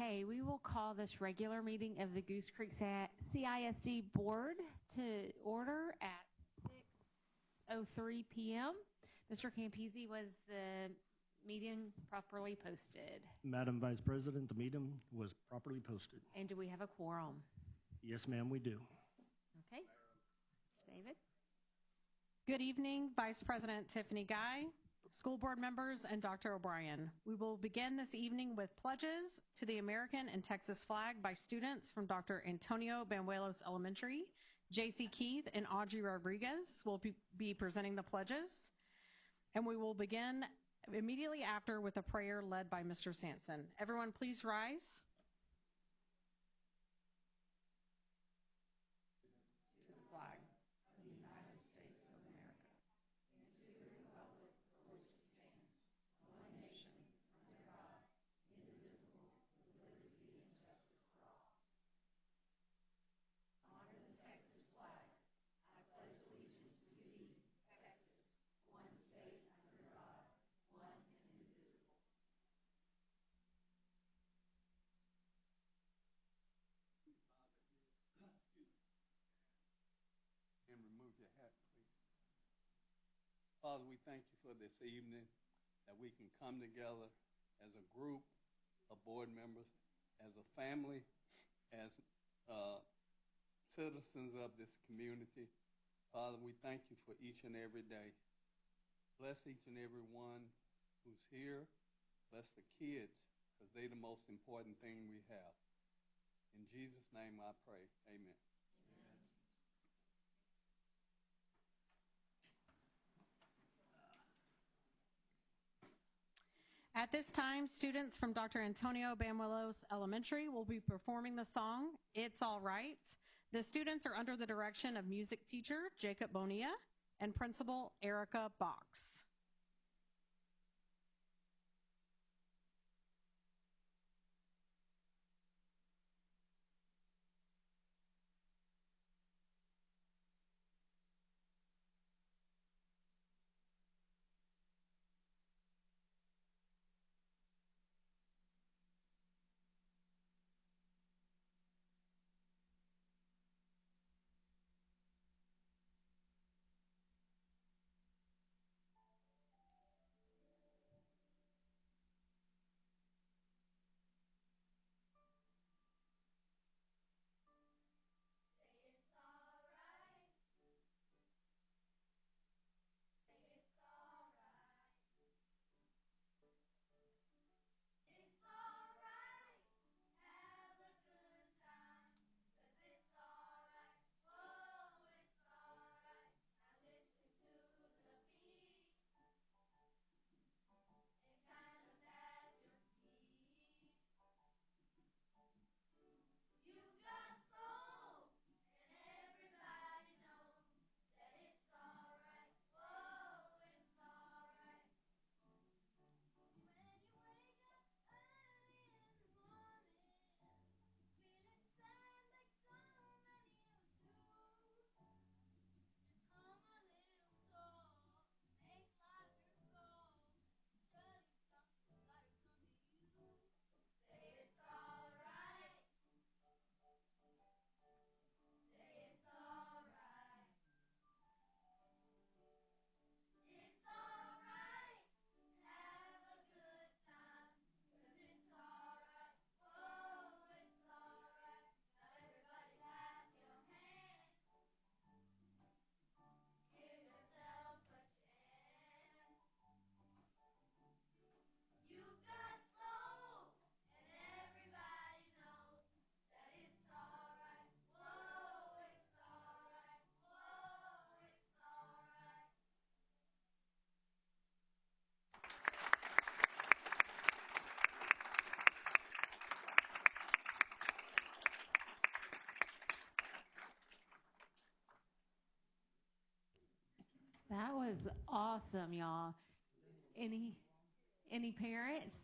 Okay, we will call this regular meeting of the Goose Creek CISD Board to order at 6:03 p.m. Mr. Campisi, was the meeting properly posted? Madam Vice President, the meeting was properly posted. And do we have a quorum? Yes, ma'am, we do. Okay. David? Good evening, Vice President Tiffany Guy, school board members, and Dr. O'Brien. We will begin this evening with pledges to the American and Texas flag by students from Dr. Antonio Banuelos Elementary. J.C. Keith and Audrey Rodriguez will be presenting the pledges. And we will begin immediately after with a prayer led by Mr. Sampson. Everyone, please rise. To the flag of the United States of America and to the republic for which it stands, one nation, under God, indivisible, with liberty and justice for all. Honor the Texas flag. I pledge allegiance to thee, Texas, one state under God, one and indivisible. And remove your hat, please. Father, we thank you for this evening, that we can come together as a group of board members, as a family, as citizens of this community. Father, we thank you for each and every day. Bless each and every one who's here. Bless the kids, because they're the most important thing we have. In Jesus' name I pray. Amen. At this time, students from Dr. Antonio Banuelos Elementary will be performing the song, It's All Right. The students are under the direction of music teacher Jacob Bonilla and principal Erica Box. That was awesome, y'all. Any parents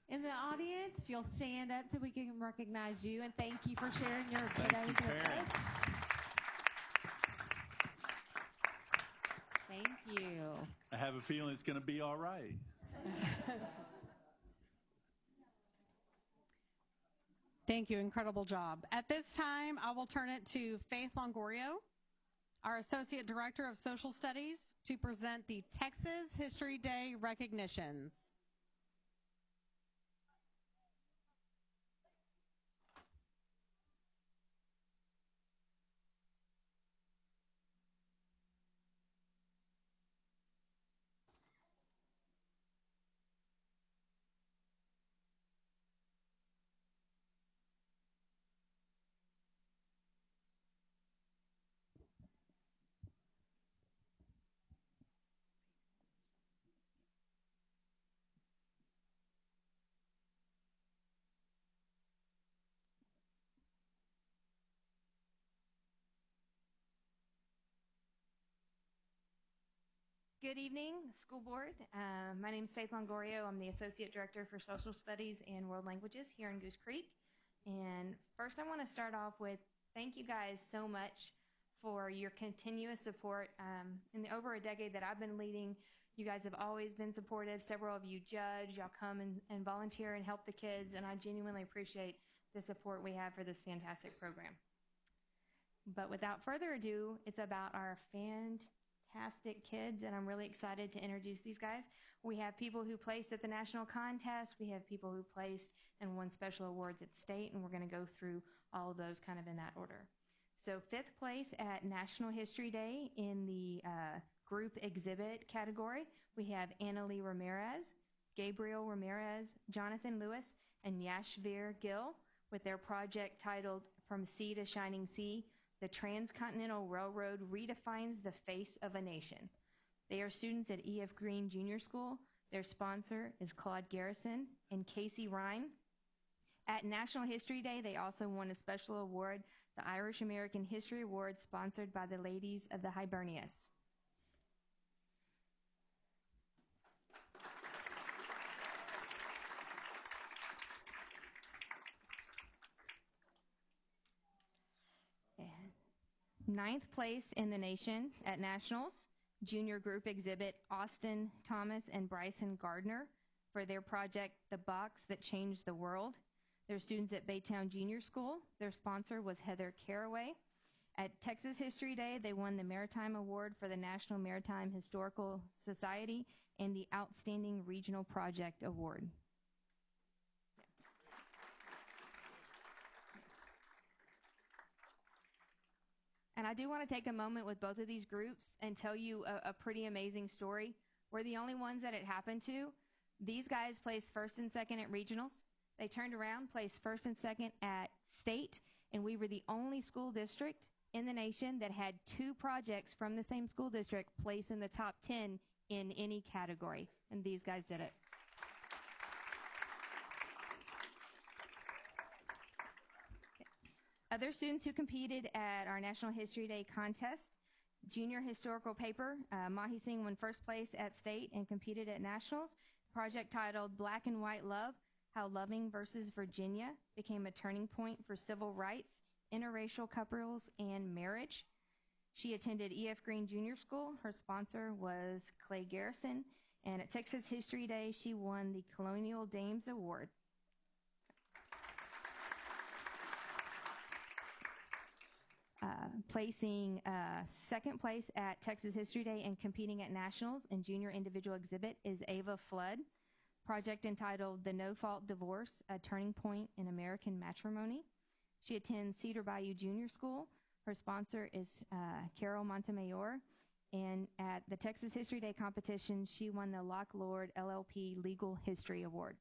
in the audience? If you'll stand up so we can recognize you, and thank you for sharing your kiddos with us. Thank you. I have a feeling it's going to be all right. Thank you. Incredible job. At this time, I will turn it to Faith Longorio, our Associate Director of Social Studies, to present the Texas History Day recognitions. Good evening, school board. My name is Faith Longorio. I'm the Associate Director for Social Studies and World Languages here in Goose Creek. And first I want to start off with thank you guys so much for your continuous support. In the over a decade that I've been leading, you guys have always been supportive. Several of you judge, y'all come and volunteer and help the kids, and I genuinely appreciate the support we have for this fantastic program. But without further ado, it's about our fantastic kids, and I'm really excited to introduce these guys. We have people who placed at the national contest. We have people who placed and won special awards at state, and we're going to go through all of those kind of in that order. So 5th place at National History Day in the group exhibit category, we have Annalie Ramirez, Gabriel Ramirez, Jonathan Lewis, and Yashvir Gill with their project titled From Sea to Shining Sea, The Transcontinental Railroad Redefines the Face of a Nation. They are students at E.F. Green Junior School. Their sponsor is Claude Garrison and Casey Ryan. At National History Day, they also won a special award, the Irish American History Award, sponsored by the Ladies of the Hibernians. Ninth place in the nation at Nationals, junior group exhibit Austin Thomas and Bryson Gardner for their project, The Box That Changed the World. They're students at Baytown Junior School. Their sponsor was Heather Caraway. At Texas History Day, they won the Maritime Award for the National Maritime Historical Society and the Outstanding Regional Project Award. And I do want to take a moment with both of these groups and tell you a pretty amazing story. We're the only ones that it happened to. These guys placed first and second at regionals. They turned around, placed first and second at state, and we were the only school district in the nation that had 2 projects from the same school district place in the top 10 in any category. And these guys did it. Other students who competed at our National History Day contest, junior historical paper, Mahi Singh won first place at state and competed at nationals. Project titled Black and White Love, How Loving versus Virginia Became a Turning Point for Civil Rights, Interracial Couples, and Marriage. She attended E.F. Green Junior School. Her sponsor was Clay Garrison. And at Texas History Day, she won the Colonial Dames Award. Placing second place at Texas History Day and competing at nationals in junior individual exhibit is Ava Flood. Project entitled The No Fault Divorce, A Turning Point in American Matrimony. She attends Cedar Bayou Junior School. Her sponsor is Carol Montemayor. And at the Texas History Day competition, she won the Locke Lord LLP Legal History Award.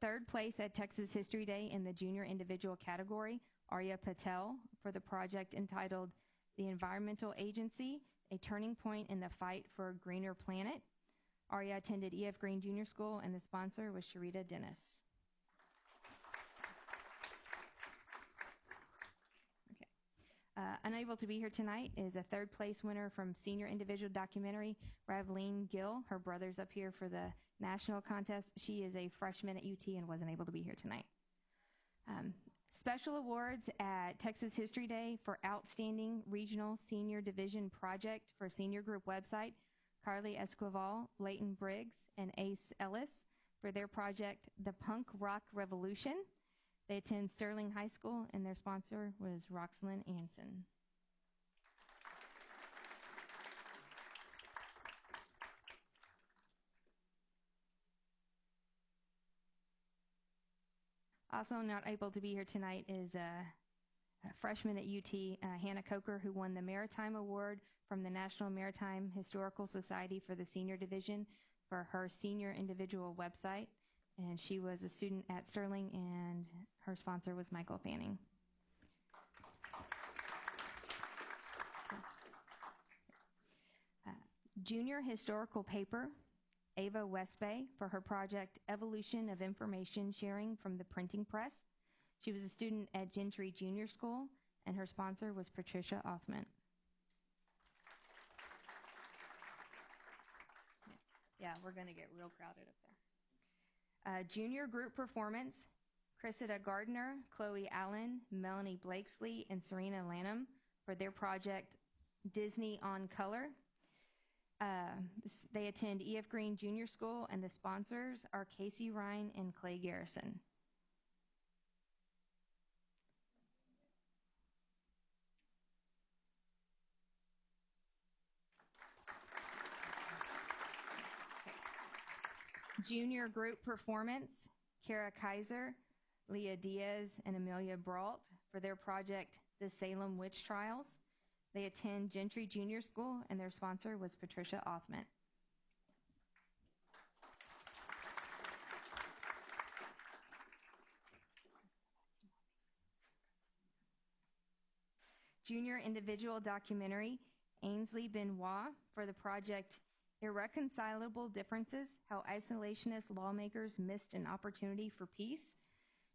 Third place at Texas History Day in the junior individual category, Arya Patel, for the project entitled The Environmental Agency, A Turning Point in the Fight for a Greener Planet. Arya attended E.F. Green Junior School, and the sponsor was Sharita Dennis. Unable to be here tonight is a third place winner from senior individual documentary, Ravleen Gill. Her brother's up here for the national contest. She is a freshman at UT and wasn't able to be here tonight. Special awards at Texas History Day for Outstanding Regional Senior Division Project for Senior Group website Carly Esquivel, Leighton Briggs, and Ace Ellis for their project, The Punk Rock Revolution. They attend Sterling High School, and their sponsor was Roxalyn Anson. Also not able to be here tonight is a freshman at UT, Hannah Coker, who won the Maritime Award from the National Maritime Historical Society for the Senior Division for her senior individual website. And she was a student at Sterling, and her sponsor was Michael Fanning. Junior historical paper, Ava Westbay, for her project Evolution of Information Sharing from the Printing Press. She was a student at Gentry Junior School, and her sponsor was Patricia Othman. Yeah, we're going to get real crowded up there. Junior group performance, Cressida Gardner, Chloe Allen, Melanie Blakesley, and Serena Lanham for their project Disney on Color. They attend E.F. Green Junior School, and the sponsors are Casey Ryan and Clay Garrison. Junior group performance, Kara Kaiser, Leah Diaz, and Amelia Brault for their project, The Salem Witch Trials. They attend Gentry Junior School, and their sponsor was Patricia Othman. Junior individual documentary, Ainsley Benoit, for the project Irreconcilable Differences, How Isolationist Lawmakers Missed an Opportunity for Peace.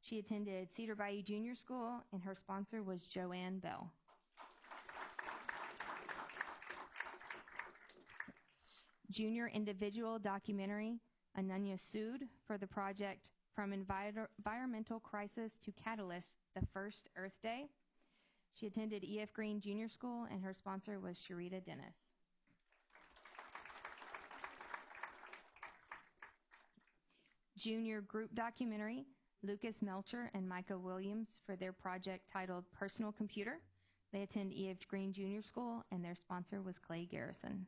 She attended Cedar Bayou Junior School, and her sponsor was Joanne Bell. Junior individual documentary, Ananya Sood, for the project From Environmental Crisis to Catalyst, the First Earth Day. She attended E.F. Green Junior School, and her sponsor was Sharita Dennis. Junior group documentary, Lucas Melcher and Micah Williams for their project titled Personal Computer. They attend E.F. Green Junior School, and their sponsor was Clay Garrison.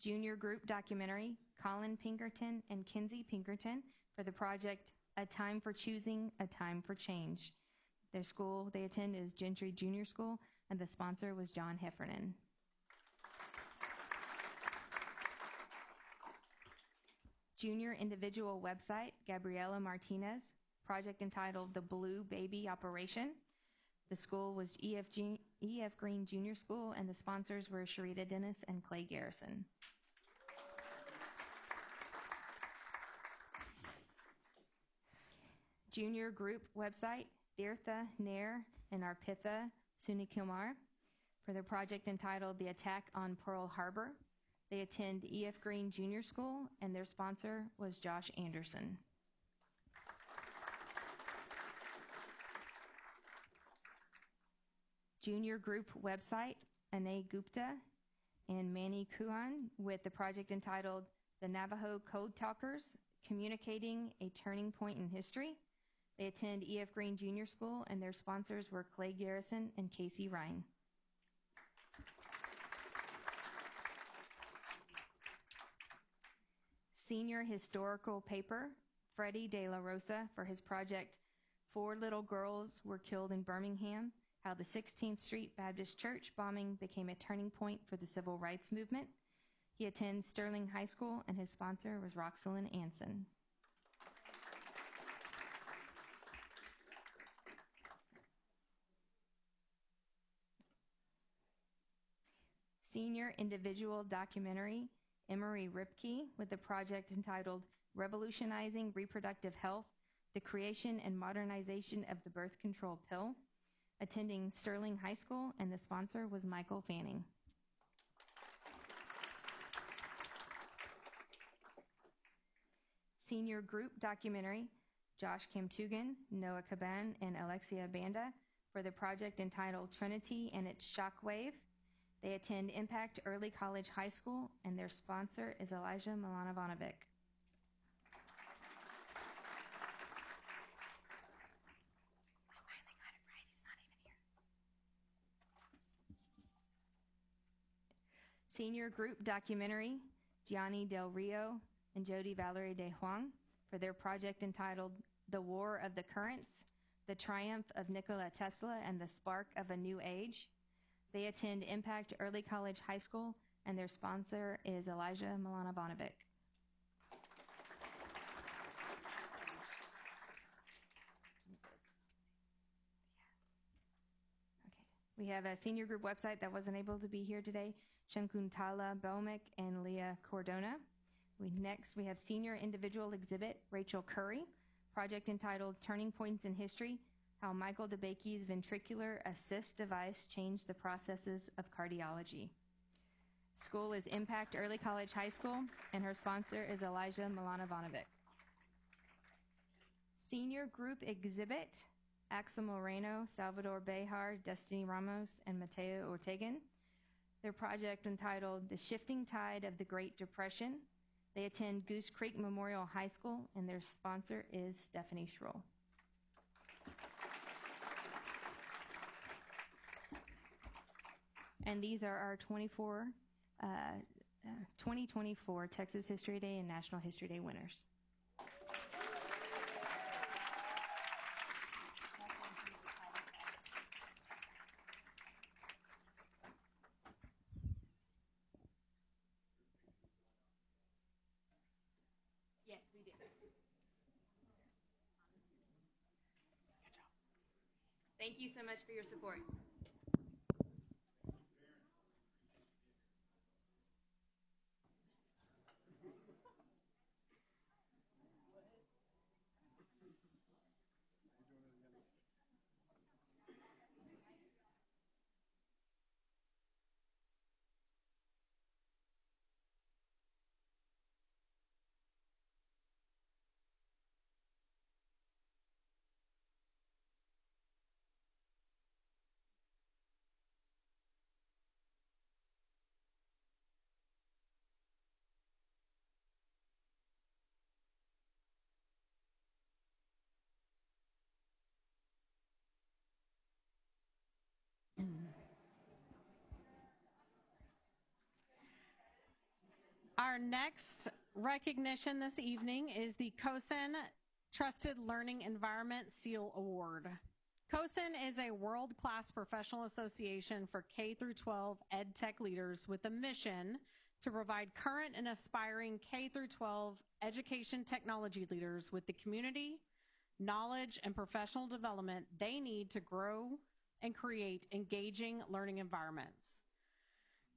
Junior group documentary, Colin Pinkerton and Kinsey Pinkerton for the project A Time for Choosing, A Time for Change. Their school they attend is Gentry Junior School, and the sponsor was John Heffernan. Junior individual website, Gabriela Martinez, project entitled The Blue Baby Operation. The school was E.F. Green Junior School, and the sponsors were Sharita Dennis and Clay Garrison. Junior group website, Tirtha Nair and Arpitha Sunikumar, for their project entitled The Attack on Pearl Harbor. They attend E.F. Green Junior School, and their sponsor was Josh Anderson. Junior group website, Anay Gupta and Manny Kuhan, with the project entitled The Navajo Code Talkers, Communicating a Turning Point in History. They attend E.F. Green Junior School, and their sponsors were Clay Garrison and Casey Ryan. Senior historical paper, Freddie De La Rosa, for his project 4 Little Girls Were Killed in Birmingham, How the 16th Street Baptist Church Bombing Became a Turning Point for the Civil Rights Movement. He attends Sterling High School, and his sponsor was Roxalyn Anson. Senior individual documentary, Emery Ripke, with the project entitled Revolutionizing Reproductive Health, the Creation and Modernization of the Birth Control Pill, attending Sterling High School, and the sponsor was Michael Fanning. Senior group documentary, Josh Kamtugan, Noah Caban, and Alexia Banda, for the project entitled Trinity and its Shockwave. They attend Impact Early College High School, and their sponsor is Elijah Milanovanovic. Senior Group Documentary, Gianni Del Rio and Jody Valerie De Huang, for their project entitled The War of the Currents, The Triumph of Nikola Tesla and the Spark of a New Age. They attend Impact Early College High School, and their sponsor is Elijah Milanovanovic. We have a senior group website that wasn't able to be here today, Shamkuntala Baumick and Leah Cordona. Next, we have senior individual exhibit, Rachel Curry, project entitled Turning Points in History, How Michael DeBakey's Ventricular Assist Device Changed the Processes of Cardiology. School is Impact Early College High School, and her sponsor is Elijah Milanovanovic. Senior group exhibit, Axel Moreno, Salvador Bejar, Destiny Ramos, and Mateo Ortegan. Their project entitled The Shifting Tide of the Great Depression. They attend Goose Creek Memorial High School, and their sponsor is Stephanie Schroll. And these are our 2024 Texas History Day and National History Day winners. Yes, we do. Good job. Thank you so much for your support. Our next recognition this evening is the COSIN Trusted Learning Environment SEAL Award. COSIN is a world-class professional association for K-12 ed tech leaders with a mission to provide current and aspiring K-12 education technology leaders with the community, knowledge, and professional development they need to grow and create engaging learning environments.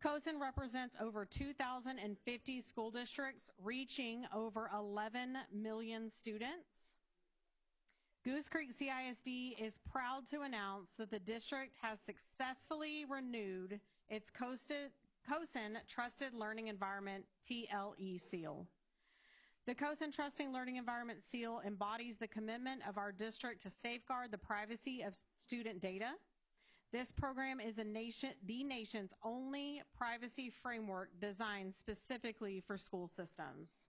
COSIN represents over 2,050 school districts, reaching over 11 million students. Goose Creek CISD is proud to announce that the district has successfully renewed its COSIN Trusted Learning Environment TLE seal. The COSIN Trusting Learning Environment seal embodies the commitment of our district to safeguard the privacy of student data. This program is the nation's only privacy framework designed specifically for school systems.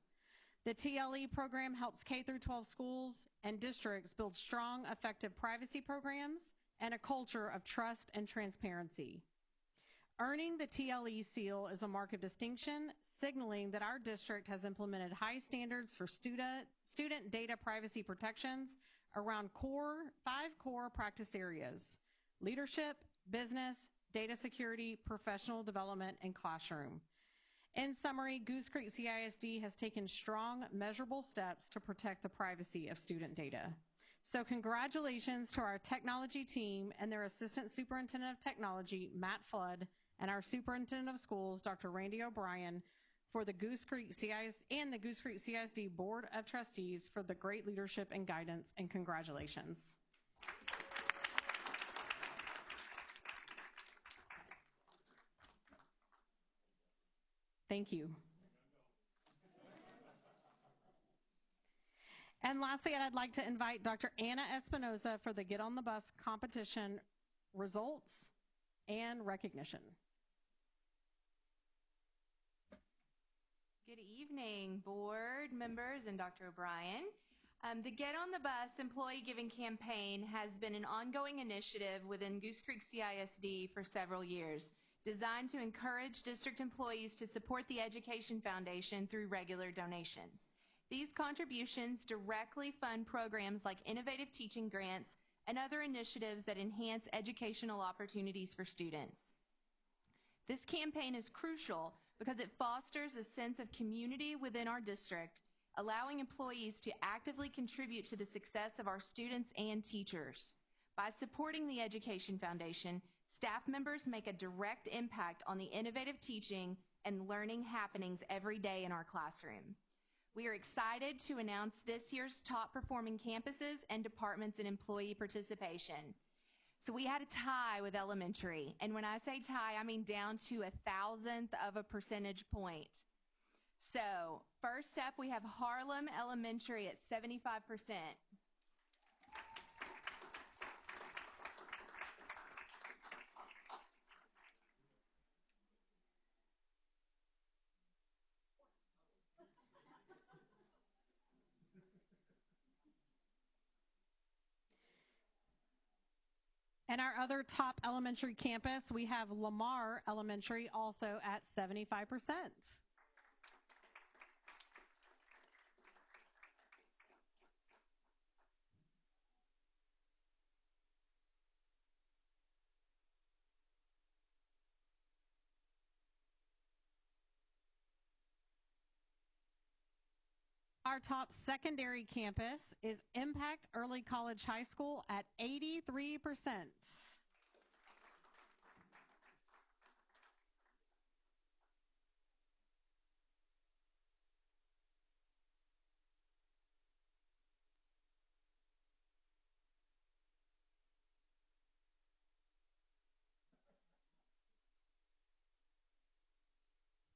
The TLE program helps K-12 schools and districts build strong, effective privacy programs and a culture of trust and transparency. Earning the TLE seal is a mark of distinction, signaling that our district has implemented high standards for student data privacy protections around 5 core practice areas: leadership, business, data security, professional development, and classroom. In summary, Goose Creek CISD has taken strong, measurable steps to protect the privacy of student data. So congratulations to our technology team and their Assistant Superintendent of Technology, Matt Flood, and our Superintendent of Schools, Dr. Randy O'Brien, for the Goose Creek CISD and the Goose Creek CISD Board of Trustees for the great leadership and guidance, and congratulations. Thank you. And lastly, I'd like to invite Dr. Anna Espinoza for the Get on the Bus competition results, and recognition. Good evening, board members and Dr. O'Brien. The Get on the Bus Employee Giving Campaign has been an ongoing initiative within Goose Creek CISD for several years, designed to encourage district employees to support the Education Foundation through regular donations. These contributions directly fund programs like innovative teaching grants and other initiatives that enhance educational opportunities for students. This campaign is crucial because it fosters a sense of community within our district, allowing employees to actively contribute to the success of our students and teachers. By supporting the Education Foundation, staff members make a direct impact on the innovative teaching and learning happenings every day in our classroom. We are excited to announce this year's top performing campuses and departments in employee participation. So we had a tie with elementary, and when I say tie, I mean down to 1,000th of a percentage point. So first up, we have Harlem Elementary at 75%. And our other top elementary campus, we have Lamar Elementary, also at 75%. Our top secondary campus is Impact Early College High School at 83%.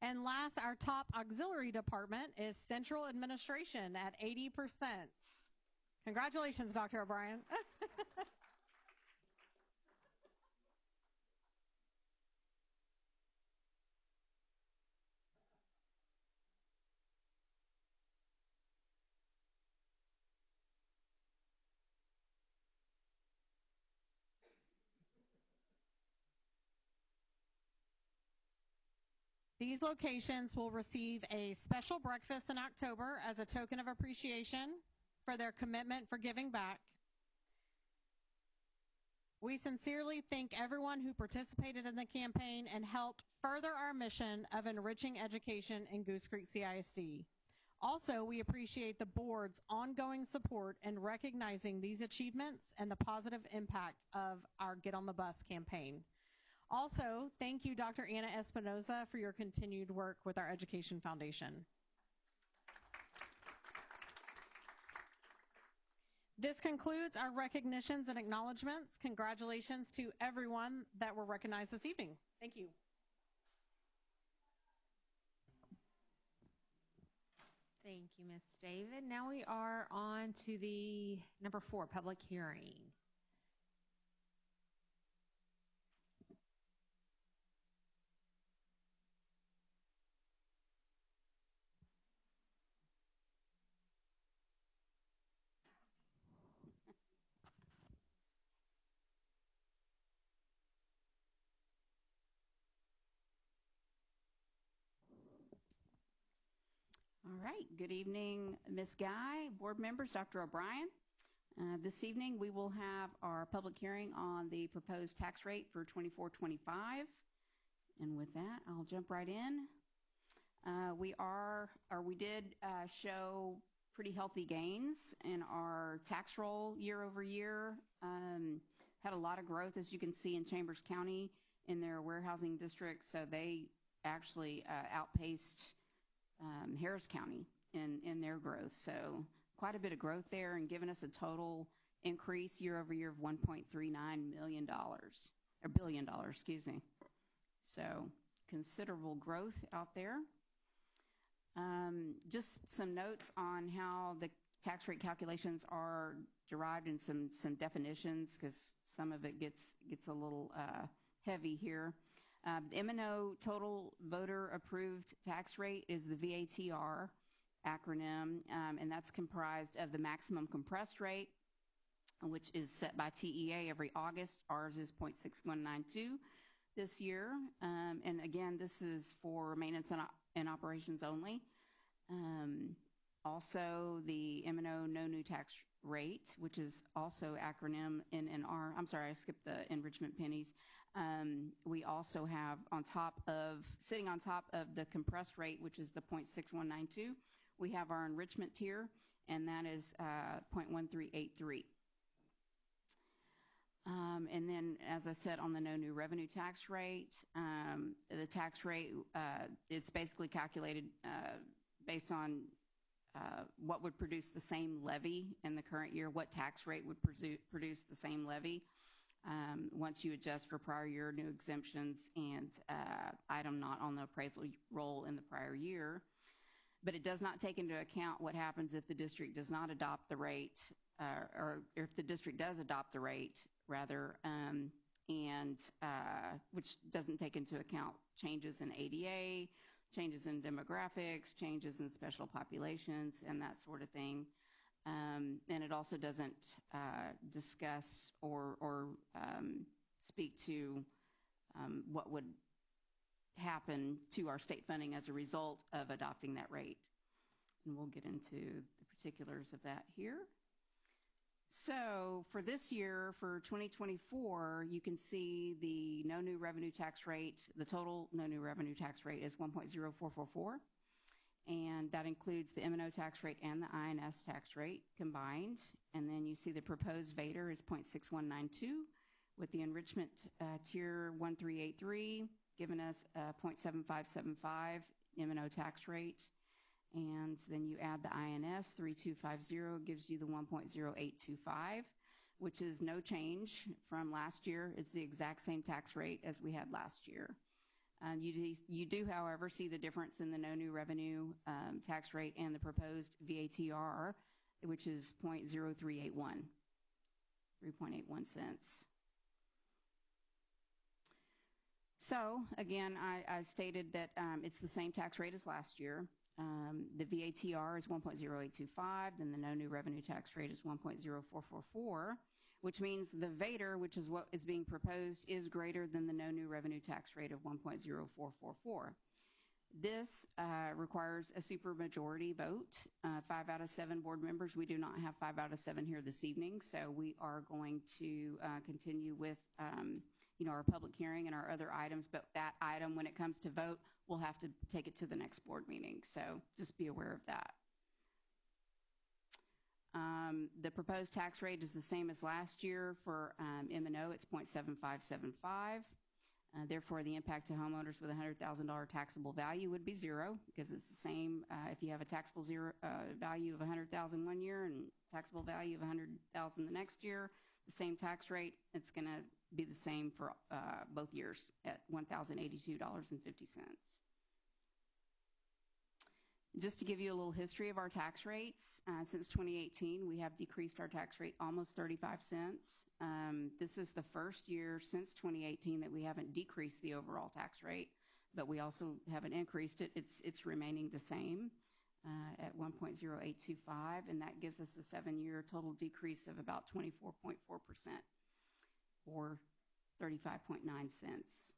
And last, our top auxiliary department is Central Administration at 80%. Congratulations, Dr. O'Brien. These locations will receive a special breakfast in October as a token of appreciation for their commitment for giving back. We sincerely thank everyone who participated in the campaign and helped further our mission of enriching education in Goose Creek CISD. Also, we appreciate the board's ongoing support in recognizing these achievements and the positive impact of our Get on the Bus campaign. Also, thank you, Dr. Anna Espinoza, for your continued work with our Education Foundation. This concludes our recognitions and acknowledgments. Congratulations to everyone that were recognized this evening. Thank you. Thank you, Ms. David. Now we are on to the number 4, public hearing. All right. Good evening, Ms. Guy, board members, Dr. O'Brien. This evening, we will have our public hearing on the proposed tax rate for 24-25. And with that, I'll jump right in. We did show pretty healthy gains in our tax roll year over year. Had a lot of growth, as you can see, in Chambers County in their warehousing district. So they actually outpaced Harris County in their growth. So quite a bit of growth there, and giving us a total increase year over year of $1.39 billion, excuse me. So considerable growth out there. Just some notes on how the tax rate calculations are derived in some definitions because some of it gets a little heavy here. The M&O total voter approved tax rate is the VATR acronym, and that's comprised of the maximum compressed rate, which is set by TEA every August. Ours is 0.6192 this year. And again, this is for maintenance and operations only. Also, the M&O no new tax rate, which is also acronym NNR. I'm sorry, I skipped the enrichment pennies. We also have sitting on top of the compressed rate, which is the 0.6192, we have our enrichment tier, and that is 0.1383. And then, as I said, on the no new revenue tax rate, the tax rate, it's basically calculated based on what would produce the same levy in the current year, what tax rate would produce the same levy once you adjust for prior year new exemptions and item not on the appraisal roll in the prior year. But it does not take into account what happens if the district does not adopt the rate, or if the district does adopt the rate, rather, and which doesn't take into account changes in ADA, changes in demographics, changes in special populations, and that sort of thing. And it also doesn't discuss or speak to what would happen to our state funding as a result of adopting that rate. And we'll get into the particulars of that here. So for this year, for 2024, you can see the no new revenue tax rate, the total no new revenue tax rate is 1.0444, and that includes the M&O tax rate and the INS tax rate combined. And then you see the proposed VATR is 0.6192, with the enrichment tier 1383, giving us a 0.7575 M&O tax rate. And then you add the INS 3250, gives you the 1.0825, which is no change from last year. It's the exact same tax rate as we had last year. You do, however, see the difference in the no new revenue tax rate and the proposed VATR, which is 0.0381, 3.81 cents. So, again, I stated that it's the same tax rate as last year. The VATR is 1.0825, then the no new revenue tax rate is 1.0444, which means the VATR, which is what is being proposed, is greater than the no new revenue tax rate of 1.0444. This requires a supermajority vote, 5 out of 7 board members. We do not have 5 out of 7 here this evening, so we are going to continue with our public hearing and our other items, but that item, when it comes to vote, we'll have to take it to the next board meeting, so just be aware of that. The proposed tax rate is the same as last year. For M&O, it's 0.7575. Therefore, the impact to homeowners with a $100,000 taxable value would be 0, because it's the same if you have a taxable value of $100,000 one year and taxable value of $100,000 the next year, the same tax rate, it's going to be the same for both years at $1,082.50. Just to give you a little history of our tax rates, since 2018, we have decreased our tax rate almost 35 cents. This is the first year since 2018 that we haven't decreased the overall tax rate, but we also haven't increased it. It's remaining the same at 1.0825, and that gives us a 7-year total decrease of about 24.4%, or 35.9 cents.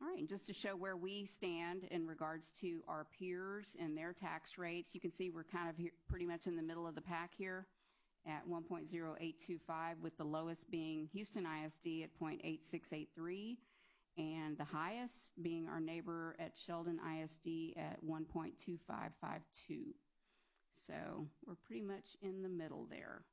All right, and just to show where we stand in regards to our peers and their tax rates, you can see we're kind of here, pretty much in the middle of the pack here at 1.0825, with the lowest being Houston ISD at 0.8683, and the highest being our neighbor at Sheldon ISD at 1.2552. So we're pretty much in the middle there.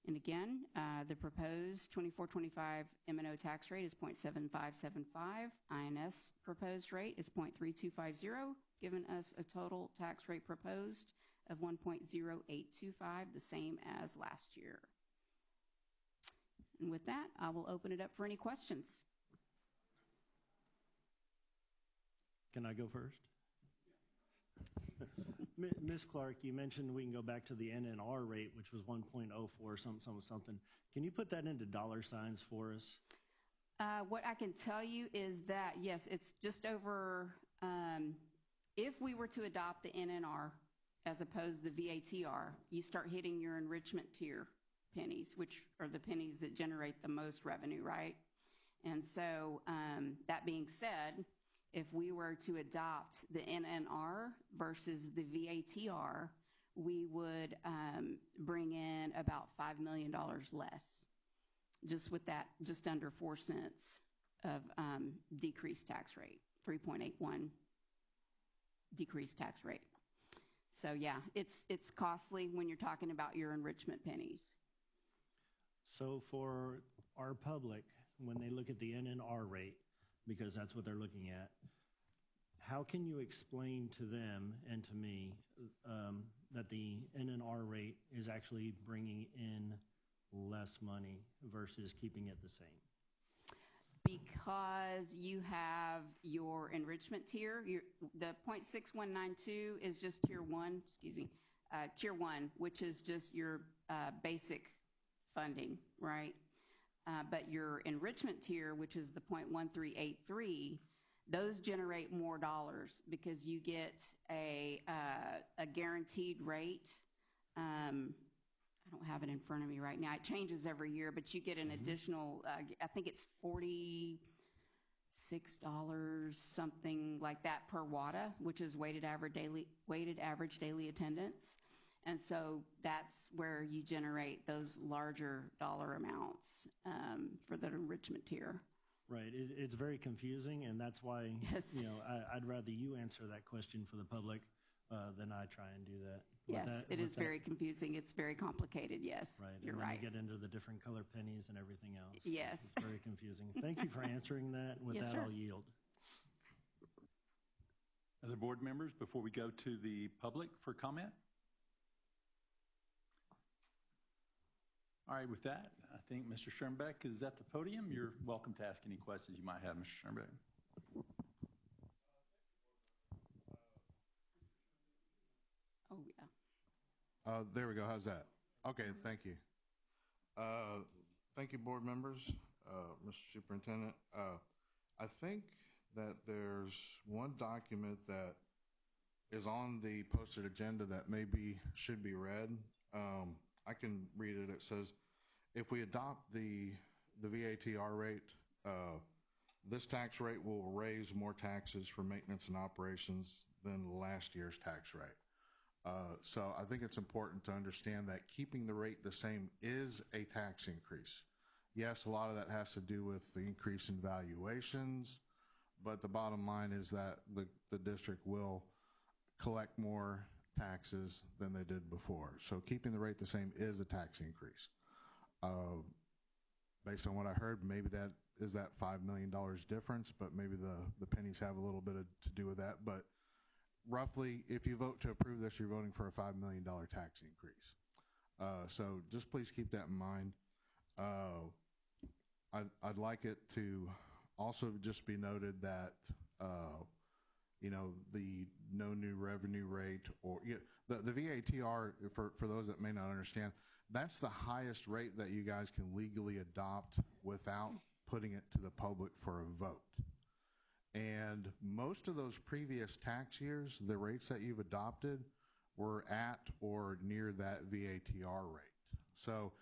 And again, the proposed 24-25 M&O tax rate is 0.7575. INS proposed rate is 0.3250, giving us a total tax rate proposed of 1.0825, the same as last year. And with that, I will open it up for any questions. Can I go first? Ms. Clark, you mentioned we can go back to the NNR rate, which was 1.04 something. Can you put that into dollar signs for us? What I can tell you is that, yes, it's just over, if we were to adopt the NNR as opposed to the VATR, you start hitting your enrichment tier pennies, which are the pennies that generate the most revenue, right? And so that being said, if we were to adopt the NNR versus the VATR, we would bring in about $5 million less, just with that, just under 4 cents of decreased tax rate, 3.81 decreased tax rate. So yeah, it's costly when you're talking about your enrichment pennies. So for our public, when they look at the NNR rate, because that's what they're looking at, how can you explain to them and to me that the NNR rate is actually bringing in less money versus keeping it the same? Because you have your enrichment tier, the 0.6192 is just tier one, which is just your basic funding, right? But your enrichment tier, which is the 0.1383, those generate more dollars because you get a guaranteed rate. I don't have it in front of me right now. It changes every year, but you get an additional, I think it's $46, something like that per WADA, which is weighted average daily attendance. And so that's where you generate those larger dollar amounts for the enrichment tier. Right. It's very confusing, and that's why, Yes. I'd rather you answer that question for the public than I try and do that. Yes, it is very confusing. It's very complicated, yes. Right. You're and then right. you get into the different color pennies and everything else. Yes. It's very confusing. Thank you for answering that. With Yes, that, sir. I'll yield. Other board members, before we go to the public for comment? All right, with that, I think Mr. Schoenbeck is at the podium. You're welcome to ask any questions you might have, Mr. Schoenbeck. Oh, yeah. There we go. How's that? Okay, thank you. Thank you, board members, Mr. Superintendent. I think that there's one document that is on the posted agenda that maybe should be read. I can read it. It says, if we adopt the VATR rate, this tax rate will raise more taxes for maintenance and operations than last year's tax rate. So I think it's important to understand that keeping the rate the same is a tax increase. Yes, a lot of that has to do with the increase in valuations, but the bottom line is that the district will collect more taxes than they did before. So keeping the rate the same is a tax increase. Based on what I heard, maybe that is that $5 million difference, but maybe the pennies have a little bit to do with that. But roughly, if you vote to approve this, you're voting for a $5 million tax increase. So just please keep that in mind. I'd like it to also just be noted that, the no new revenue rate or the VATR, for those that may not understand, that's the highest rate that you guys can legally adopt without putting it to the public for a vote. And most of those previous tax years, the rates that you've adopted were at or near that VATR rate. So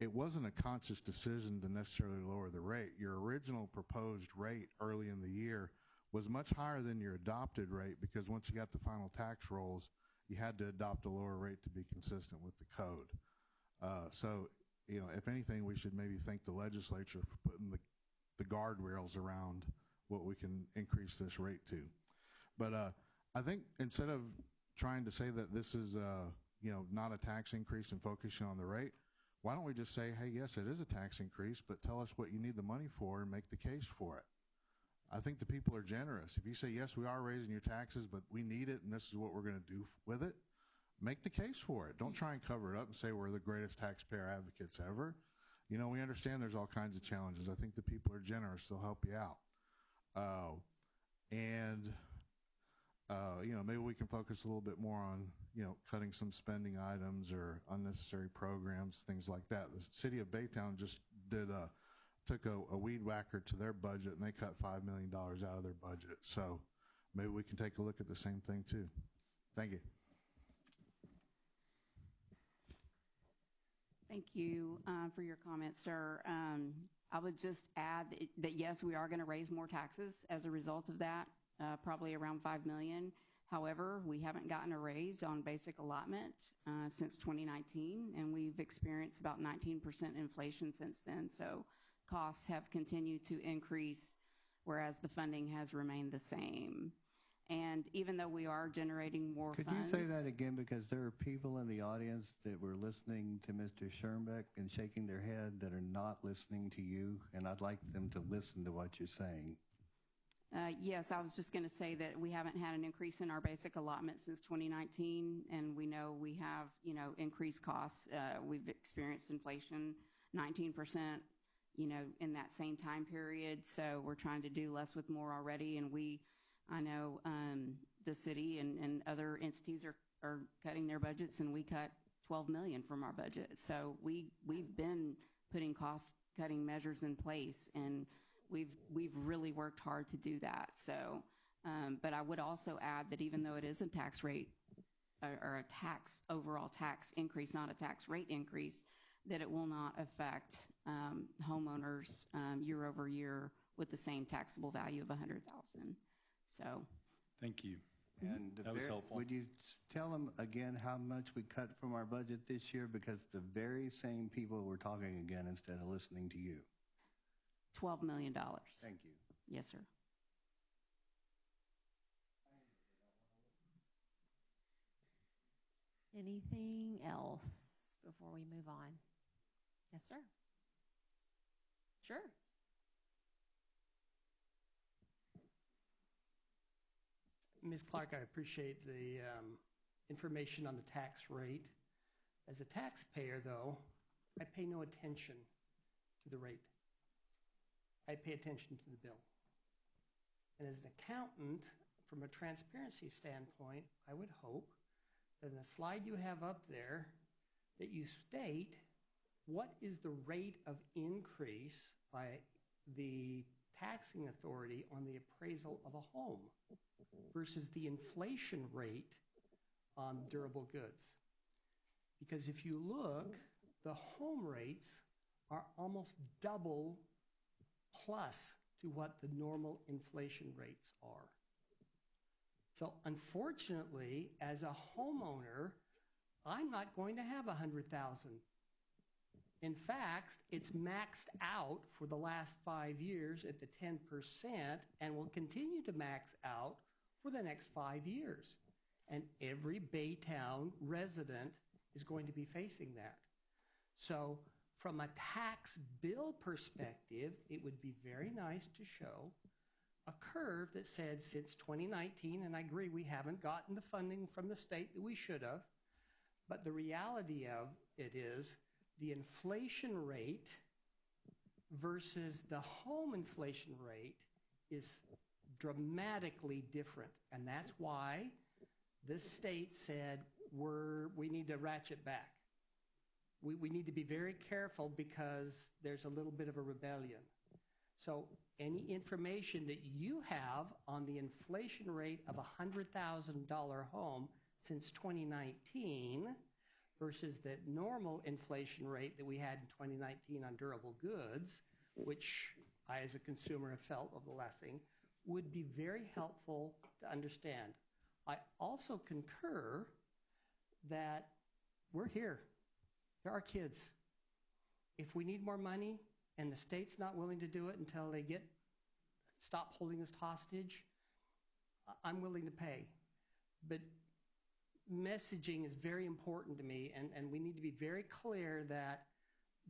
it wasn't a conscious decision to necessarily lower the rate. Your original proposed rate early in the year was much higher than your adopted rate because once you got the final tax rolls, you had to adopt a lower rate to be consistent with the code. So, if anything, we should maybe thank the legislature for putting the guardrails around what we can increase this rate to. But I think instead of trying to say that this is, not a tax increase and focusing on the rate, why don't we just say, hey, yes, it is a tax increase, but tell us what you need the money for and make the case for it. I think the people are generous. If you say, yes, we are raising your taxes, but we need it and this is what we're going to do with it, make the case for it. Don't try and cover it up and say we're the greatest taxpayer advocates ever. We understand there's all kinds of challenges. I think the people are generous. They'll help you out. maybe we can focus a little bit more on, cutting some spending items or unnecessary programs, things like that. The city of Baytown just took a weed whacker to their budget, and they cut $5 million out of their budget. So maybe we can take a look at the same thing too. Thank you. Thank you for your comments, sir. I would just add that yes, we are going to raise more taxes as a result of that, probably around $5 million. However, we haven't gotten a raise on basic allotment since 2019, and we've experienced about 19% inflation since then. So costs have continued to increase, whereas the funding has remained the same. And even though we are generating more funds... Could you say that again? Because there are people in the audience that were listening to Mr. Schoenbeck and shaking their head that are not listening to you, and I'd like them to listen to what you're saying. Yes, I was just going to say that we haven't had an increase in our basic allotment since 2019, and we know we have, increased costs. We've experienced inflation, 19%, in that same time period. So we're trying to do less with more already, and I know the city and other entities are cutting their budgets, and we cut $12 million from our budget. So we've been putting cost-cutting measures in place, and we've really worked hard to do that. So, but I would also add that even though it is a tax rate or a overall tax increase, not a tax rate increase, that it will not affect homeowners year over year with the same taxable value of $100,000. So, thank you. And that was helpful. Would you tell them again how much we cut from our budget this year? Because the very same people were talking again instead of listening to you. $12 million. Thank you. Yes, sir. Anything else before we move on? Yes, sir. Sure. Ms. Clark, I appreciate the information on the tax rate. As a taxpayer, though, I pay no attention to the rate. I pay attention to the bill. And as an accountant, from a transparency standpoint, I would hope that in the slide you have up there, that you state what is the rate of increase by the taxing authority on the appraisal of a home versus the inflation rate on durable goods. Because if you look, the home rates are almost double plus to what the normal inflation rates are. So unfortunately, as a homeowner, I'm not going to have $100,000. In fact, it's maxed out for the last 5 years at the 10% and will continue to max out for the next 5 years. And every Baytown resident is going to be facing that. So from a tax bill perspective, it would be very nice to show a curve that said since 2019, and I agree we haven't gotten the funding from the state that we should have, but the reality of it is the inflation rate versus the home inflation rate is dramatically different. And that's why this state said we need to ratchet back. We need to be very careful because there's a little bit of a rebellion. So any information that you have on the inflation rate of a $100,000 home since 2019 versus the normal inflation rate that we had in 2019 on durable goods, which I as a consumer have felt over the last thing, would be very helpful to understand. I also concur that we're here. There are kids. If we need more money and the state's not willing to do it until they stop holding us hostage, I'm willing to pay. But messaging is very important to me, and we need to be very clear that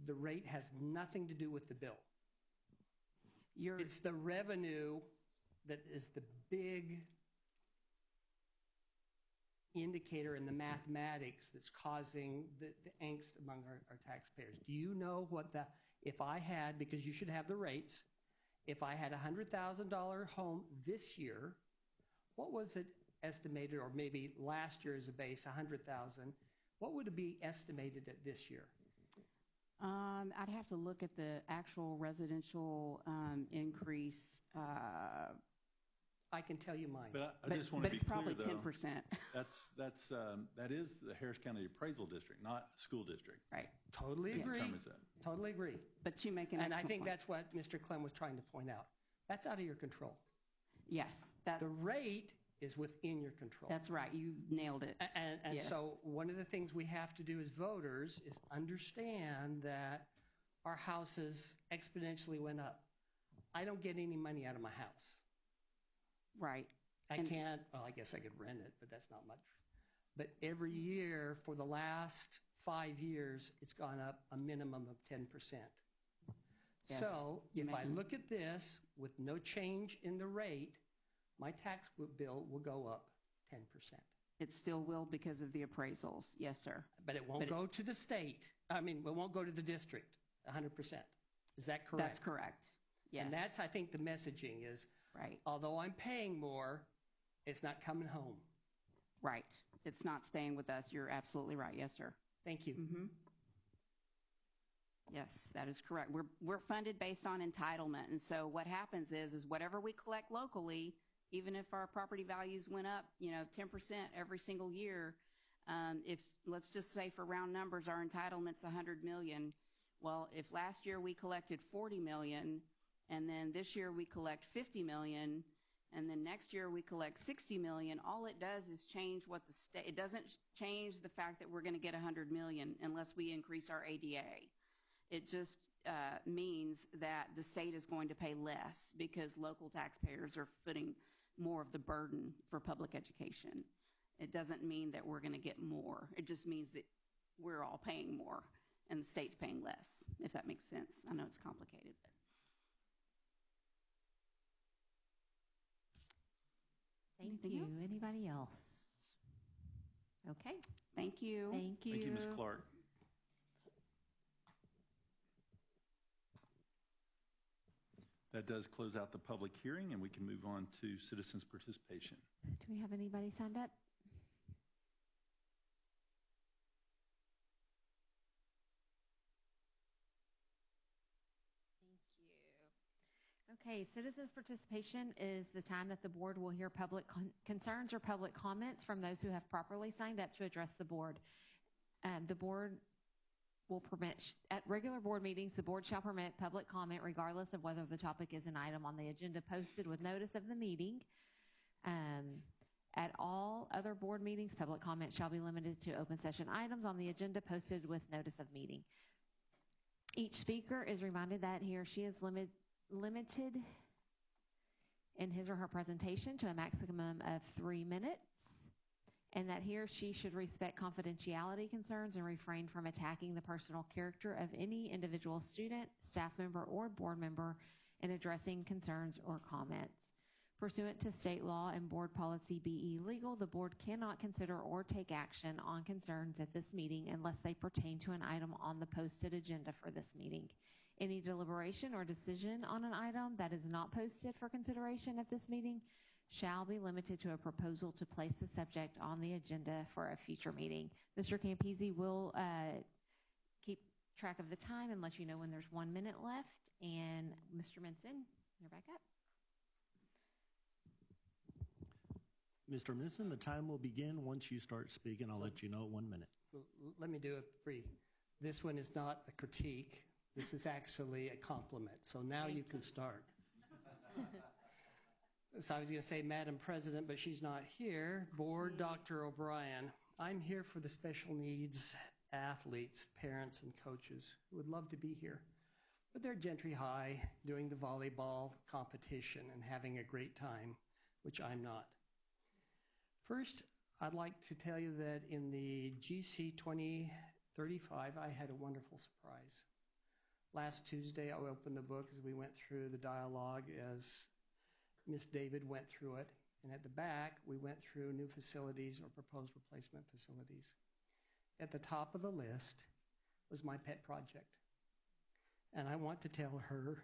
the rate has nothing to do with the bill. It's the revenue that is the big indicator in the mathematics that's causing the angst among our taxpayers. Do you know what if I had, because you should have the rates, if I had a $100,000 home this year, what was it estimated, or maybe last year as a base, 100,000. What would it be estimated at this year? I'd have to look at the actual residential increase. I can tell you mine. But I just want to be it's clear, probably though. 10%. That is the Harris County Appraisal District, not school district. Right. Totally That agree. determines that. Totally agree. But you make an And I excellent think point. that's what Mr. Clem was trying to point out. That's out of your control. Yes, The rate is within your control. that's right. You nailed it. And Yes. so one of the things we have to do as voters is understand that our houses exponentially went up. I don't get any money out of my house. Right. I can't, well, I guess I could rent it, but that's not much. But every year for the last 5 years, it's gone up a minimum of 10%. Yes, So you if I make- look at this with no change in the rate, my tax bill will go up 10%. It still will because of the appraisals. Yes, sir. But it won't go to the state. I mean, it won't go to the district 100%. Is that correct? That's correct. Yes. And that's, I think, the messaging is, right. although I'm paying more, it's not coming home. Right. It's not staying with us. You're absolutely right. Yes, sir. Thank you. Mm-hmm. Yes, that is correct. We're funded based on entitlement, and so what happens is whatever we collect locally, even if our property values went up, 10% every single year, if let's just say for round numbers, our entitlement's $100 million. Well, if last year we collected $40 million, and then this year we collect $50 million, and then next year we collect $60 million, all it does is change what the state. It doesn't change the fact that we're going to get $100 million unless we increase our ADA. It just means that the state is going to pay less because local taxpayers are footing more of the burden for public education. It doesn't mean that we're going to get more. It just means that we're all paying more and the state's paying less, if that makes sense. I know it's complicated, but. Thank you. Anybody else? Okay. Thank you. Thank you. Thank you, Ms. Clark. That does close out the public hearing, and we can move on to citizens' participation. Do we have anybody signed up? Okay, citizens' participation is the time that the board will hear public concerns or public comments from those who have properly signed up to address the board. The board will permit, at regular board meetings, the board shall permit public comment regardless of whether the topic is an item on the agenda posted with notice of the meeting. At all other board meetings, public comment shall be limited to open session items on the agenda posted with notice of meeting. Each speaker is reminded that he or she is limited in his or her presentation to a maximum of 3 minutes, and that he or she should respect confidentiality concerns and refrain from attacking the personal character of any individual student, staff member, or board member in addressing concerns or comments. Pursuant to state law and board policy BE legal, the board cannot consider or take action on concerns at this meeting unless they pertain to an item on the posted agenda for this meeting. Any deliberation or decision on an item that is not posted for consideration at this meeting shall be limited to a proposal to place the subject on the agenda for a future meeting. Mr. Campisi will keep track of the time and let you know when there's 1 minute left. And Mr. Minson, you're back up. Mr. Minson, the time will begin once you start speaking. I'll let you know at 1 minute. Let me do it brief. This one is not a critique. This is actually a compliment. So now you can start. So I was going to say Madam President, but she's not here. Board, Dr. O'Brien, I'm here for the special needs athletes, parents, and coaches who would love to be here. But they're Gentry High doing the volleyball competition and having a great time, which I'm not. First, I'd like to tell you that in the GC 2035, I had a wonderful surprise. Last Tuesday, I opened the book as we went through the dialogue as Miss David went through it. And at the back, we went through new facilities or proposed replacement facilities. At the top of the list was my pet project. And I want to tell her,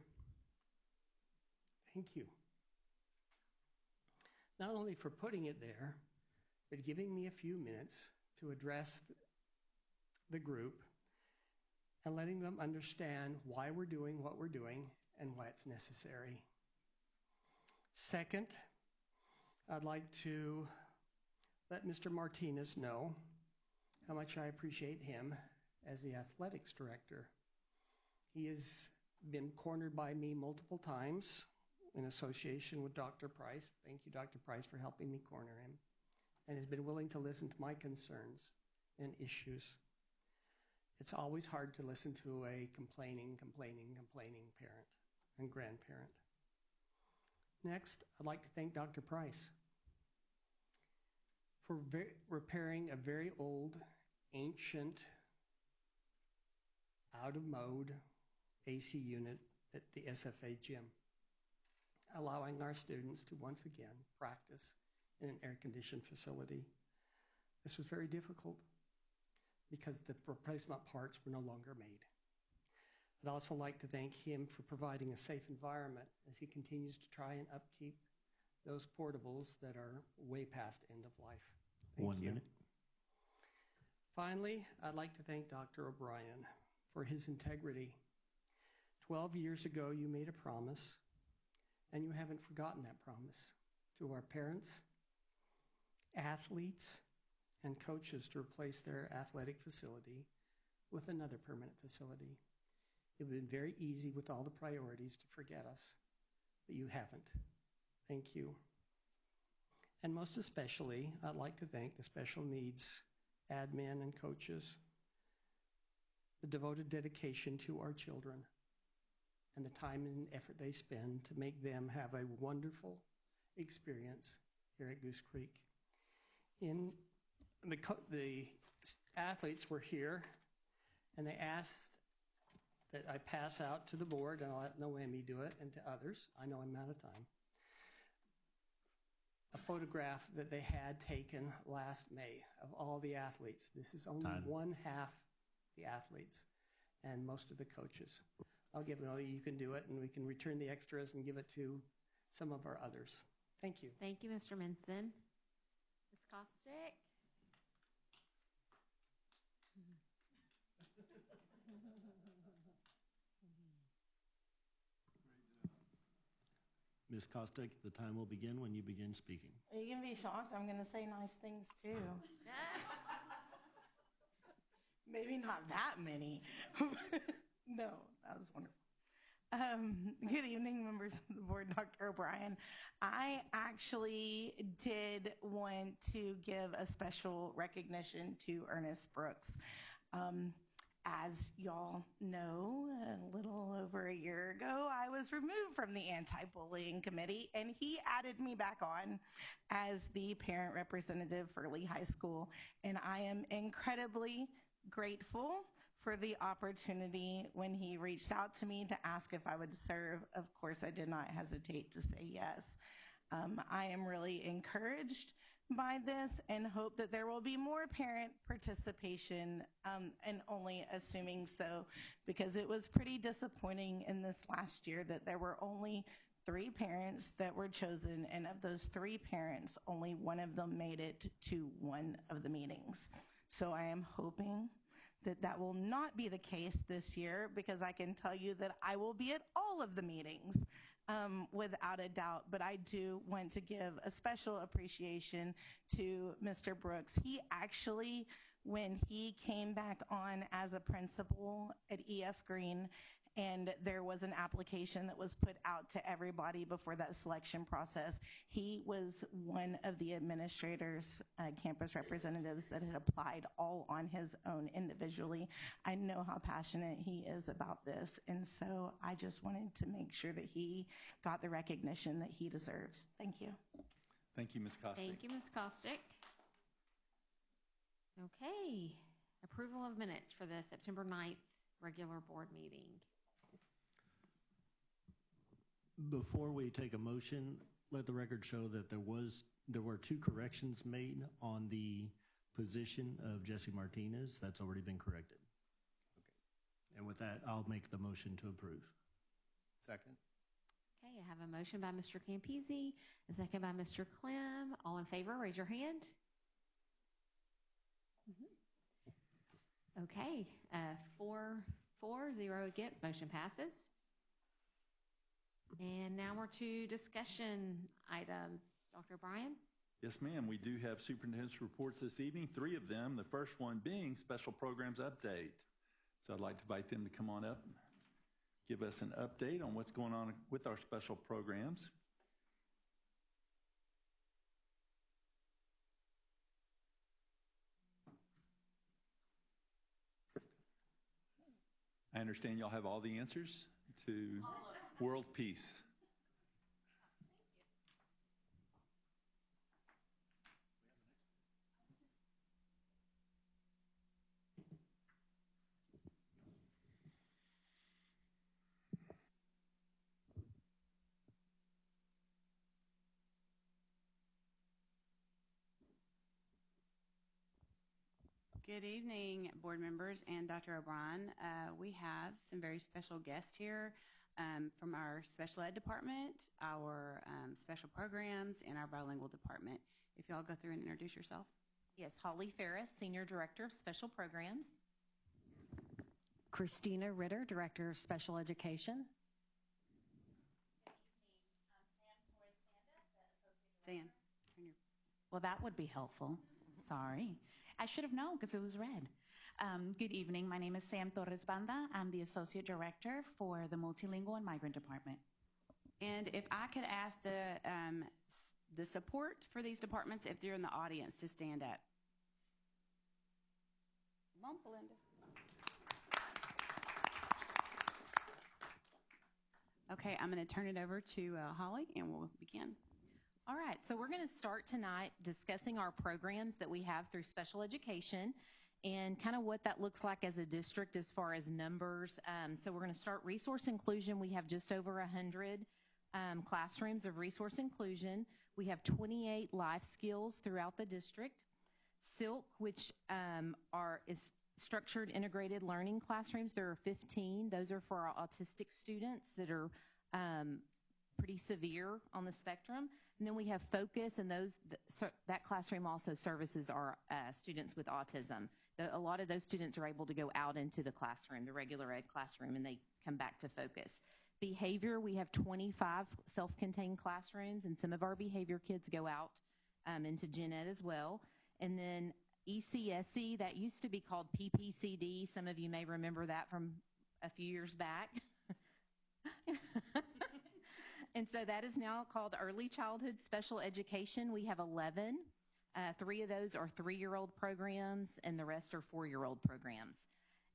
thank you. Not only for putting it there, but giving me a few minutes to address the group and letting them understand why we're doing what we're doing and why it's necessary. Second, I'd like to let Mr. Martinez know how much I appreciate him as the athletics director. He has been cornered by me multiple times in association with Dr. Price. Thank you, Dr. Price, for helping me corner him, and has been willing to listen to my concerns and issues. It's always hard to listen to a complaining parent and grandparent. Next, I'd like to thank Dr. Price for repairing a very old, ancient, out-of-mode AC unit at the SFA gym, allowing our students to once again practice in an air-conditioned facility. This was very difficult because the replacement parts were no longer made. I'd also like to thank him for providing a safe environment as he continues to try and upkeep those portables that are way past end of life. Thank you. 1 minute. Finally, I'd like to thank Dr. O'Brien for his integrity. 12 years ago, you made a promise, and you haven't forgotten that promise to our parents, athletes, and coaches to replace their athletic facility with another permanent facility. It would have been very easy with all the priorities to forget us, but you haven't. Thank you. And most especially, I'd like to thank the special needs admin and coaches, the devoted dedication to our children, and the time and effort they spend to make them have a wonderful experience here at Goose Creek. The athletes were here, and they asked that I pass out to the board, and I'll let Noemi do it, and to others. I know I'm out of time. A photograph that they had taken last May of all the athletes. This is only one half the athletes and most of the coaches. I'll give it, you can do it, and we can return the extras and give it to some of our others. Thank you. Thank you, Mr. Minson. Ms. Kostick? Ms. Kostick, the time will begin when you begin speaking. You can be shocked. I'm going to say nice things too. Maybe not that many. No, that was wonderful. Good evening, members of the board, Dr. O'Brien. I actually did want to give a special recognition to Ernest Brooks. As y'all know, a little over a year ago, I was removed from the anti-bullying committee, and he added me back on as the parent representative for Lee High School. And I am incredibly grateful for the opportunity when he reached out to me to ask if I would serve. Of course, I did not hesitate to say yes. I am really encouraged by this and hope that there will be more parent participation, and only assuming so, because it was pretty disappointing in this last year that there were only 3 parents that were chosen, and of those 3 parents, only one of them made it to one of the meetings. So I am hoping that that will not be the case this year, because I can tell you that I will be at all of the meetings. Without a doubt, but I do want to give a special appreciation to Mr. Brooks. He actually, when he came back on as a principal at EF Green, and there was an application that was put out to everybody before that selection process, he was one of the administrators, campus representatives that had applied all on his own individually. I know how passionate he is about this, and so I just wanted to make sure that he got the recognition that he deserves. Thank you. Thank you, Ms. Kostick. Thank you, Ms. Kostick. Okay, approval of minutes for the September 9th regular board meeting. Before we take a motion, let the record show that there were 2 corrections made on the position of Jesse Martinez. That's already been corrected. Okay. And with that, I'll make the motion to approve. Second. Okay, I have a motion by Mr. Campisi, a second by Mr. Clem. All in favor, raise your hand. Okay, 4-0 against, motion passes. And now we're to discussion items. Dr. O'Brien? Yes, ma'am. We do have superintendent's reports this evening, 3 of them, the first one being special programs update. So I'd like to invite them to come on up, give us an update on what's going on with our special programs. I understand y'all have all the answers to world peace. Good evening, board members and Dr. O'Brien. We have some very special guests here from our special ed department, our special programs, and our bilingual department. If y'all go through and introduce yourself. Yes, Holly Ferris, Senior Director of Special Programs. Christina Ritter, Director of Special Education. Sam. Well, that would be helpful. Sorry. I should have known because it was red. Good evening. My name is Sam Torres Banda. I'm the Associate Director for the Multilingual and Migrant Department. And if I could ask the support for these departments, if they're in the audience, to stand up. Come on, Belinda. Okay, I'm going to turn it over to Holly, and we'll begin. All right, so we're going to start tonight discussing our programs that we have through special education and kind of what that looks like as a district as far as numbers. So we're going to start resource inclusion. We have just over 100 classrooms of resource inclusion. We have 28 life skills throughout the district. SILK, which is structured integrated learning classrooms, there are 15. Those are for our autistic students that are pretty severe on the spectrum. And then we have Focus, and that classroom also services our students with autism. A lot of those students are able to go out into the classroom, the regular ed classroom, and they come back to Focus. Behavior, we have 25 self-contained classrooms, and some of our behavior kids go out into gen ed as well. And then ECSE, that used to be called PPCD. Some of you may remember that from a few years back. And so that is now called Early Childhood Special Education. We have 11. 3 of those are 3-year-old programs, and the rest are 4-year-old programs.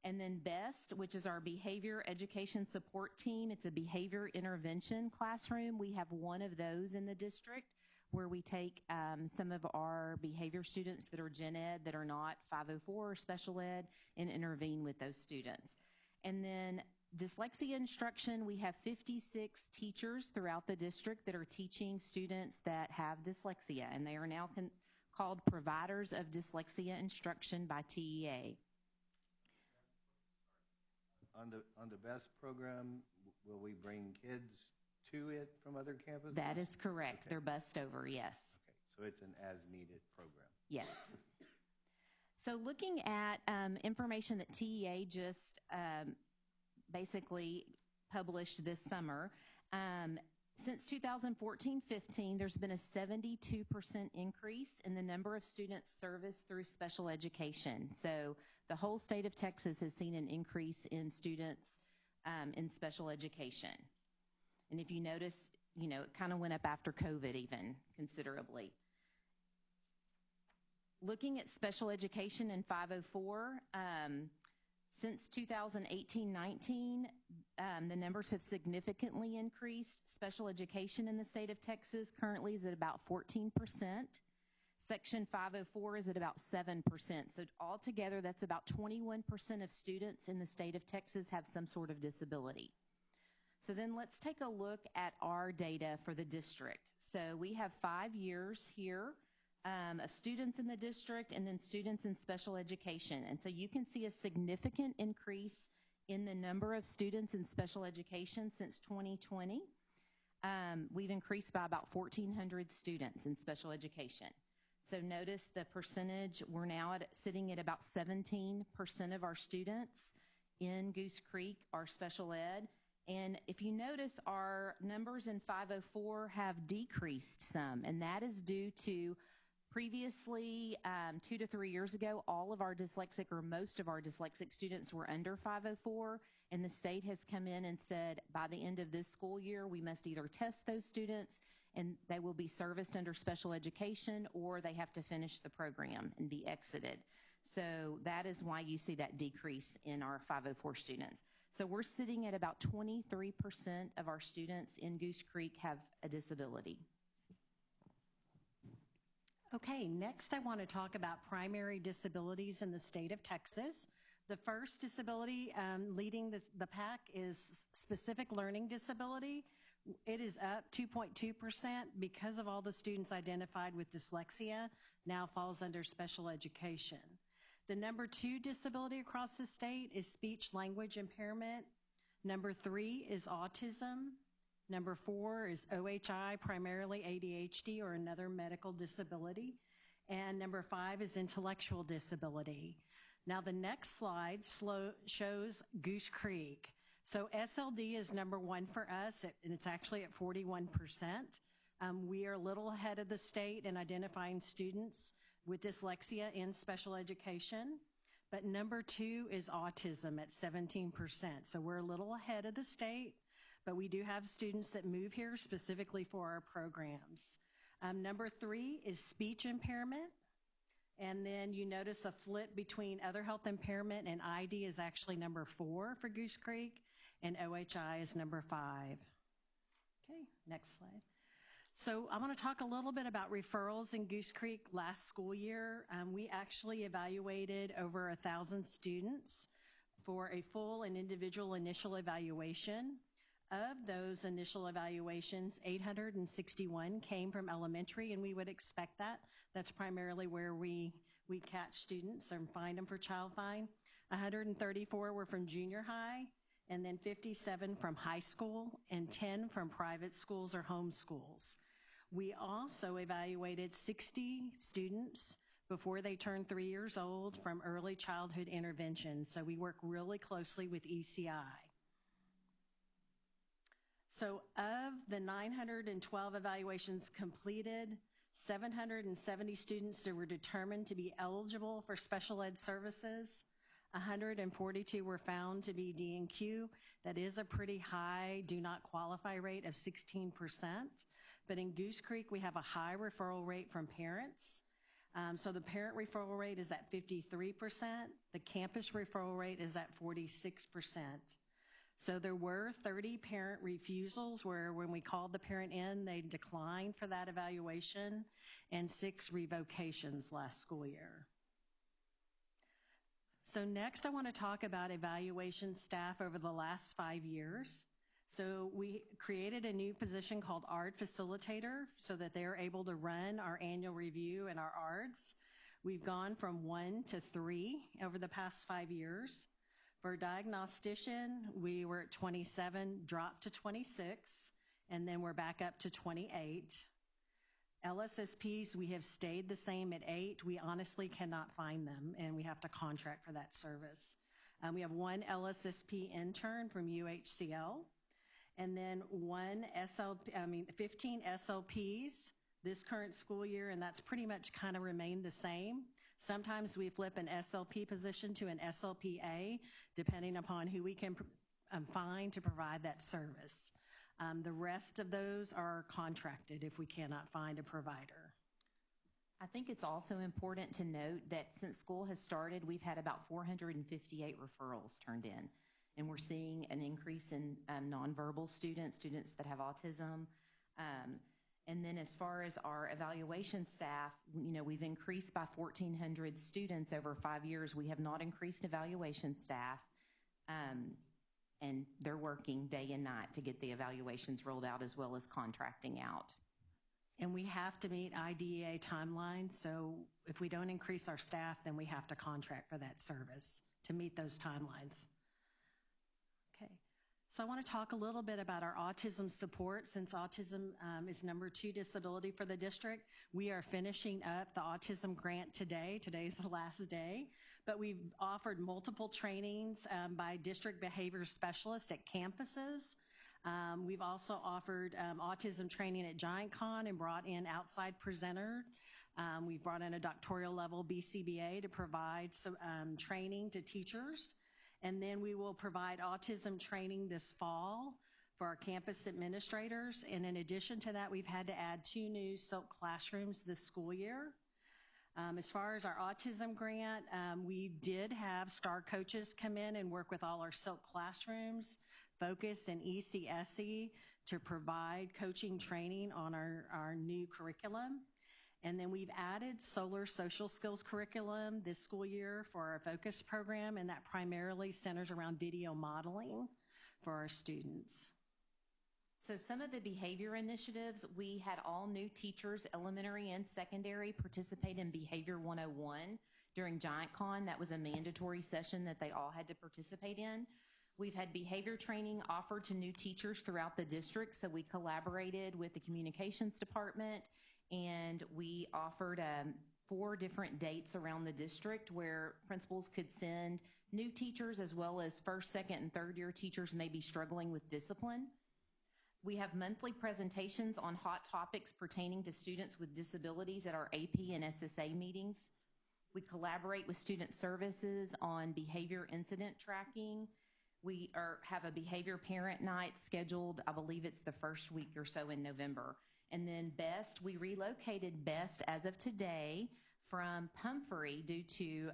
And then BEST, which is our Behavior Education Support Team. It's a behavior intervention classroom. We have 1 of those in the district where we take some of our behavior students that are gen ed, that are not 504 or special ed, and intervene with those students. And then dyslexia instruction, we have 56 teachers throughout the district that are teaching students that have dyslexia, and they are now called Providers of Dyslexia Instruction by TEA. On the BEST program, will we bring kids to it from other campuses? That is correct. Okay. They're bussed over, yes. Okay, so it's an as-needed program. Yes. So looking at information that TEA just basically published this summer, since 2014-15, there's been a 72% increase in the number of students serviced through special education. So the whole state of Texas has seen an increase in students in special education. And if you notice, it kind of went up after COVID even considerably. Looking at special education in 504, since 2018-19, the numbers have significantly increased. Special education in the state of Texas currently is at about 14%. Section 504 is at about 7%. So altogether, that's about 21% of students in the state of Texas have some sort of disability. So then let's take a look at our data for the district. So we have 5 years here of students in the district and then students in special education. And so you can see a significant increase in the number of students in special education since 2020. We've increased by about 1,400 students in special education. So notice the percentage, we're now sitting at about 17% of our students in Goose Creek are special ed. And if you notice, our numbers in 504 have decreased some, and that is due to previously, 2 to 3 years ago, all of our dyslexic or most of our dyslexic students were under 504, and the state has come in and said by the end of this school year, we must either test those students and they will be serviced under special education, or they have to finish the program and be exited. So that is why you see that decrease in our 504 students. So we're sitting at about 23% of our students in Goose Creek have a disability. Okay, next I want to talk about primary disabilities in the state of Texas. The first disability leading the pack is specific learning disability. It is up 2.2% because of all the students identified with dyslexia now falls under special education. The number 2 disability across the state is speech language impairment. Number 3 is autism. Number 4 is OHI, primarily ADHD or another medical disability. And number 5 is intellectual disability. Now the next slide shows Goose Creek. So SLD is number 1 for us, and it's actually at 41%. We are a little ahead of the state in identifying students with dyslexia in special education. But number 2 is autism at 17%. So we're a little ahead of the state, but we do have students that move here specifically for our programs. Number 3 is speech impairment. And then you notice a flip between other health impairment, and ID is actually number 4 for Goose Creek, and OHI is number 5. Okay, next slide. So I want to talk a little bit about referrals in Goose Creek last school year. We actually evaluated over 1,000 students for a full and individual initial evaluation. Of those initial evaluations, 861 came from elementary, and we would expect that. That's primarily where we catch students and find them for Child Find. 134 were from junior high, and then 57 from high school, and 10 from private schools or home schools. We also evaluated 60 students before they turned 3 years old from early childhood intervention. So we work really closely with ECI. So of the 912 evaluations completed, 770 students that were determined to be eligible for special ed services. 142 were found to be D&Q. That is a pretty high do not qualify rate of 16%. But in Goose Creek, we have a high referral rate from parents. So the parent referral rate is at 53%. The campus referral rate is at 46%. So there were 30 parent refusals where when we called the parent in, they declined for that evaluation, and 6 revocations last school year. So next I want to talk about evaluation staff over the last 5 years. So we created a new position called ARD Facilitator so that they're able to run our annual review and our ARDs. We've gone from 1 to 3 over the past 5 years. For diagnostician, we were at 27, dropped to 26, and then we're back up to 28. LSSPs, we have stayed the same at 8. We honestly cannot find them, and we have to contract for that service. We have 1 LSSP intern from UHCL, and then 15 SLPs this current school year, and that's pretty much kind of remained the same. Sometimes we flip an SLP position to an SLPA, depending upon who we can find to provide that service. The rest of those are contracted if we cannot find a provider. I think it's also important to note that since school has started, we've had about 458 referrals turned in. And we're seeing an increase in nonverbal students that have autism. And then as far as our evaluation staff, we've increased by 1,400 students over 5 years. We have not increased evaluation staff, and they're working day and night to get the evaluations rolled out as well as contracting out. And we have to meet IDEA timelines, so if we don't increase our staff, then we have to contract for that service to meet those timelines. Okay. So I want to talk a little bit about our autism support. Since autism is number 2 disability for the district, we are finishing up the autism grant today. Today's the last day. But we've offered multiple trainings by district behavior specialists at campuses. We've also offered autism training at GiantCon and brought in outside presenters. We've brought in a doctoral level BCBA to provide some training to teachers. And then we will provide autism training this fall for our campus administrators. And in addition to that, we've had to add 2 new silk classrooms this school year. As far as our autism grant, we did have STAR coaches come in and work with all our silk classrooms, Focus and ECSE, to provide coaching training on our new curriculum. And then we've added solar social skills curriculum this school year for our Focus program, and that primarily centers around video modeling for our students. So some of the behavior initiatives, we had all new teachers, elementary and secondary, participate in Behavior 101 during GiantCon. That was a mandatory session that they all had to participate in. We've had behavior training offered to new teachers throughout the district, so we collaborated with the communications department, and we offered 4 different dates around the district where principals could send new teachers as well as first, second, and third year teachers maybe struggling with discipline. We have monthly presentations on hot topics pertaining to students with disabilities at our AP and SSA meetings. We collaborate with student services on behavior incident tracking. We have a behavior parent night scheduled, I believe it's the first week or so in November. And then BEST, we relocated BEST as of today from Pumphrey due to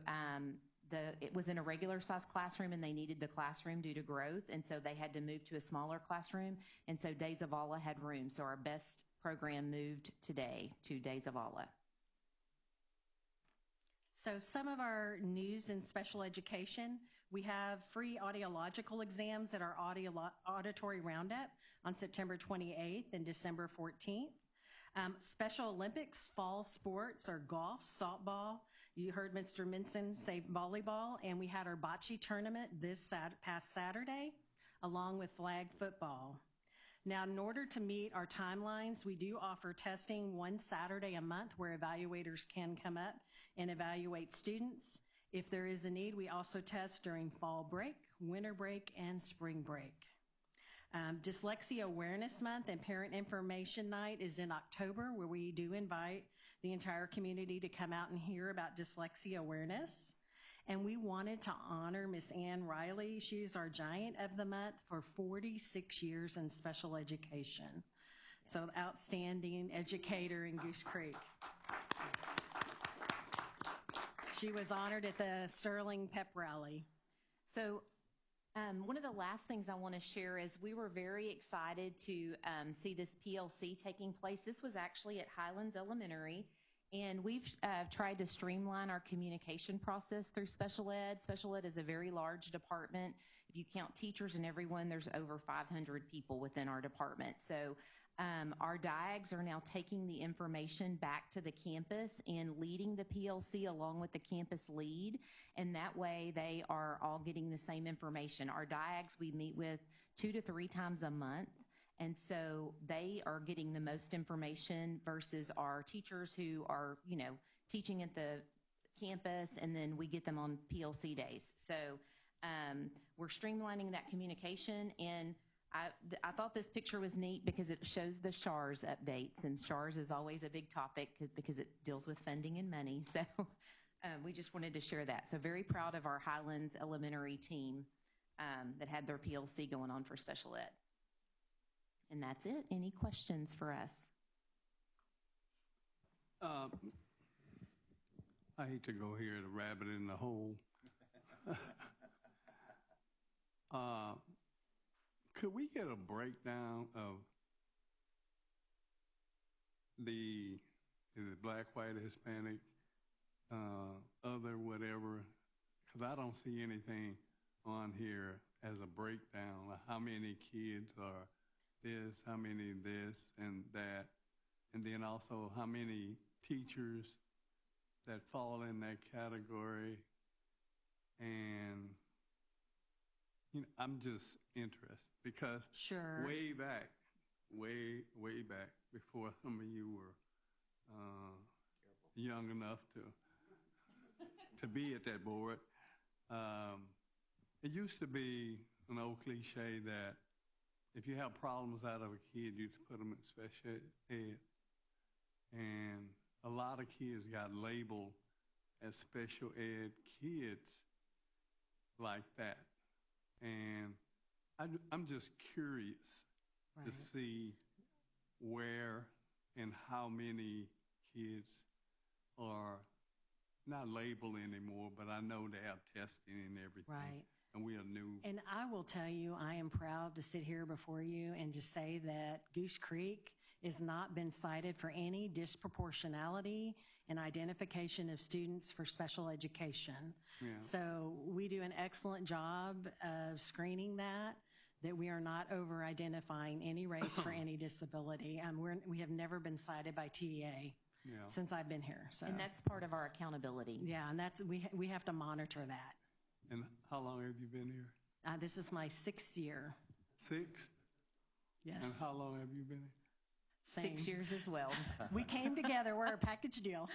it was in a regular size classroom and they needed the classroom due to growth, and so they had to move to a smaller classroom, and so Days of Allah had room. So our BEST program moved today to Days of Allah. So some of our news in special education, we have free audiological exams at our auditory roundup on September 28th and December 14th. Special Olympics fall sports are golf, softball. You heard Mr. Minson say volleyball, and we had our bocce tournament this past Saturday, along with flag football. Now, in order to meet our timelines, we do offer testing 1 Saturday a month where evaluators can come up and evaluate students. If there is a need, we also test during fall break, winter break, and spring break. Dyslexia Awareness Month and Parent Information Night is in October, where we do invite the entire community to come out and hear about dyslexia awareness. And we wanted to honor Miss Ann Riley. She is our Giant of the Month for 46 years in special education. So outstanding educator in Goose Creek. She was honored at the Sterling Pep Rally. So one of the last things I want to share is we were very excited to see this PLC taking place. This was actually at Highlands Elementary, and we've tried to streamline our communication process through special ed. Special ed is a very large department. If you count teachers and everyone, there's over 500 people within our department. So our DIAGs are now taking the information back to the campus and leading the PLC along with the campus lead, and that way they are all getting the same information. Our DIAGs we meet with 2 to 3 times a month, and so they are getting the most information versus our teachers who are, teaching at the campus, and then we get them on PLC days. So we're streamlining that communication, and I thought this picture was neat because it shows the SHARS updates, and SHARS is always a big topic because it deals with funding and money. So we just wanted to share that. So very proud of our Highlands Elementary team that had their PLC going on for special ed. And that's it. Any questions for us? I hate to go here, the rabbit in the hole. Could we get a breakdown of is it black, white, Hispanic, other, whatever? Because I don't see anything on here as a breakdown, like how many kids are this, how many this and that, and then also how many teachers that fall in that category, and I'm just interested because Sure. way back, way back, before some of you were young enough to be at that board, it used to be an old cliche that if you have problems out of a kid, you put them in special ed. And a lot of kids got labeled as special ed kids like that. And I'm just curious to see where and how many kids are not labeled anymore, but I know they have testing and everything. Right. And we are new. And I will tell you, I am proud to sit here before you and just say that Goose Creek has not been cited for any disproportionality in identification of students for special education. Yeah. So we do an excellent job of screening that we are not over-identifying any race for any disability. We have never been cited by TEA since I've been here. So. And that's part of our accountability. Yeah, and we have to monitor that. And how long have you been here? This is my 6th year. 6? Yes. And how long have you been here? Same. 6 years as well. We came together. We're a package deal.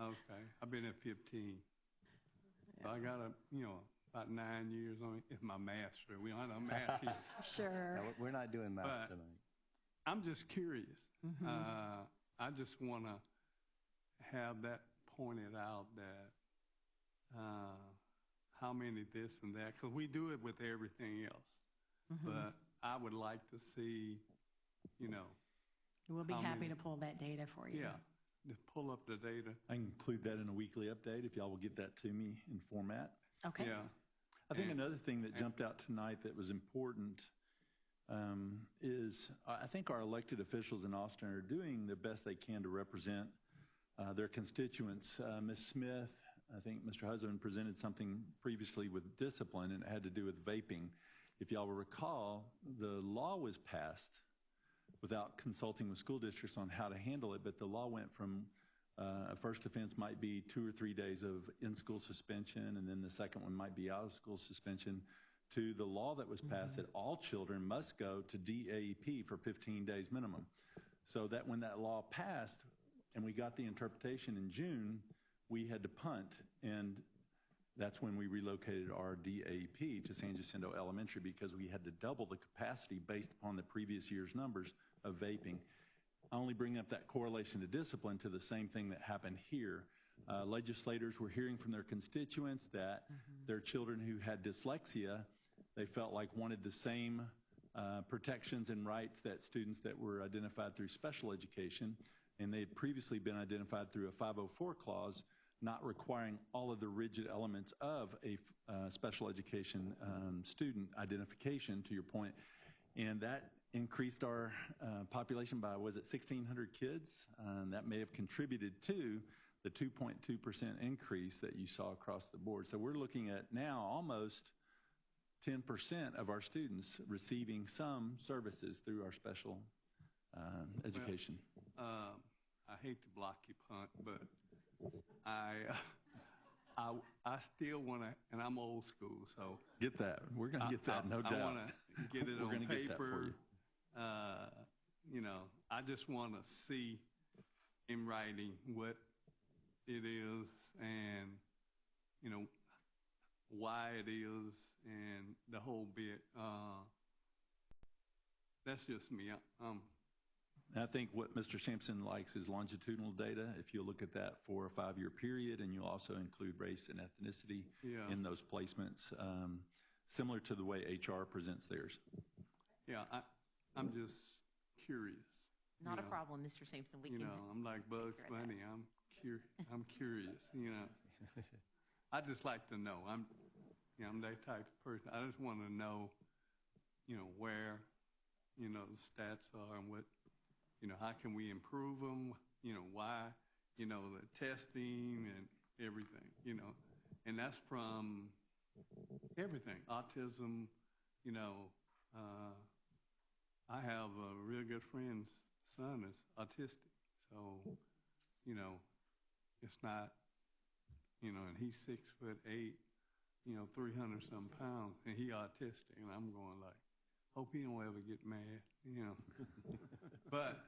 Okay. I've been at 15. So I got about 9 years on it. It's my math, sir. We don't have math here. Sure. No, we're not doing math But tonight. I'm just curious. Mm-hmm. I just want to have that pointed out that how many this and that, because we do it with everything else. Mm-hmm. But I would like to see, We'll be how happy many- to pull that data for you. Yeah, just pull up the data. I can include that in a weekly update if y'all will get that to me in format. Okay. Yeah. I think another thing that jumped out tonight that was important is I think our elected officials in Austin are doing the best they can to represent their constituents. Ms. Smith, I think Mr. Husband presented something previously with discipline, and it had to do with vaping. If y'all will recall, the law was passed without consulting with school districts on how to handle it, but the law went from a first offense might be 2 or 3 days of in-school suspension, and then the second one might be out-of-school suspension, to the law that was passed that all children must go to DAEP for 15 days minimum. So that when that law passed and we got the interpretation in June, we had to punt, and that's when we relocated our DAEP to San Jacinto Elementary because we had to double the capacity based upon the previous year's numbers of vaping. I only bring up that correlation to discipline to the same thing that happened here. Legislators were hearing from their constituents that their children who had dyslexia, they felt like wanted the same protections and rights that students that were identified through special education, and they had previously been identified through a 504 clause, not requiring all of the rigid elements of a special education student identification, to your point. And that increased our population by, was it 1,600 kids? That may have contributed to the 2.2% increase that you saw across the board. So we're looking at now almost 10% of our students receiving some services through our special education. Well, I hate to block your punt, but I still want to, and I'm old school, so. Get that. We're going to get that, no doubt. I want to get it We're on gonna get that for paper. you. I just want to see in writing what it is and, why it is and the whole bit. That's just me. I think what Mr. Sampson likes is longitudinal data. If you look at that for a 5-year period, and you also include race and ethnicity in those placements, similar to the way HR presents theirs. Yeah, I'm just curious. Not a problem, Mr. Sampson. We can. I'm like Bugs Bunny. I'm curious. I just like to know. I'm that type of person. I just want to know, where, the stats are and what, how can we improve them? Why, the testing and everything, and that's from everything. Autism, I have a real good friend's son is autistic. So, it's not, and he's 6'8", 300 some pounds, and he autistic, and I'm going like, hope he don't ever get mad, But,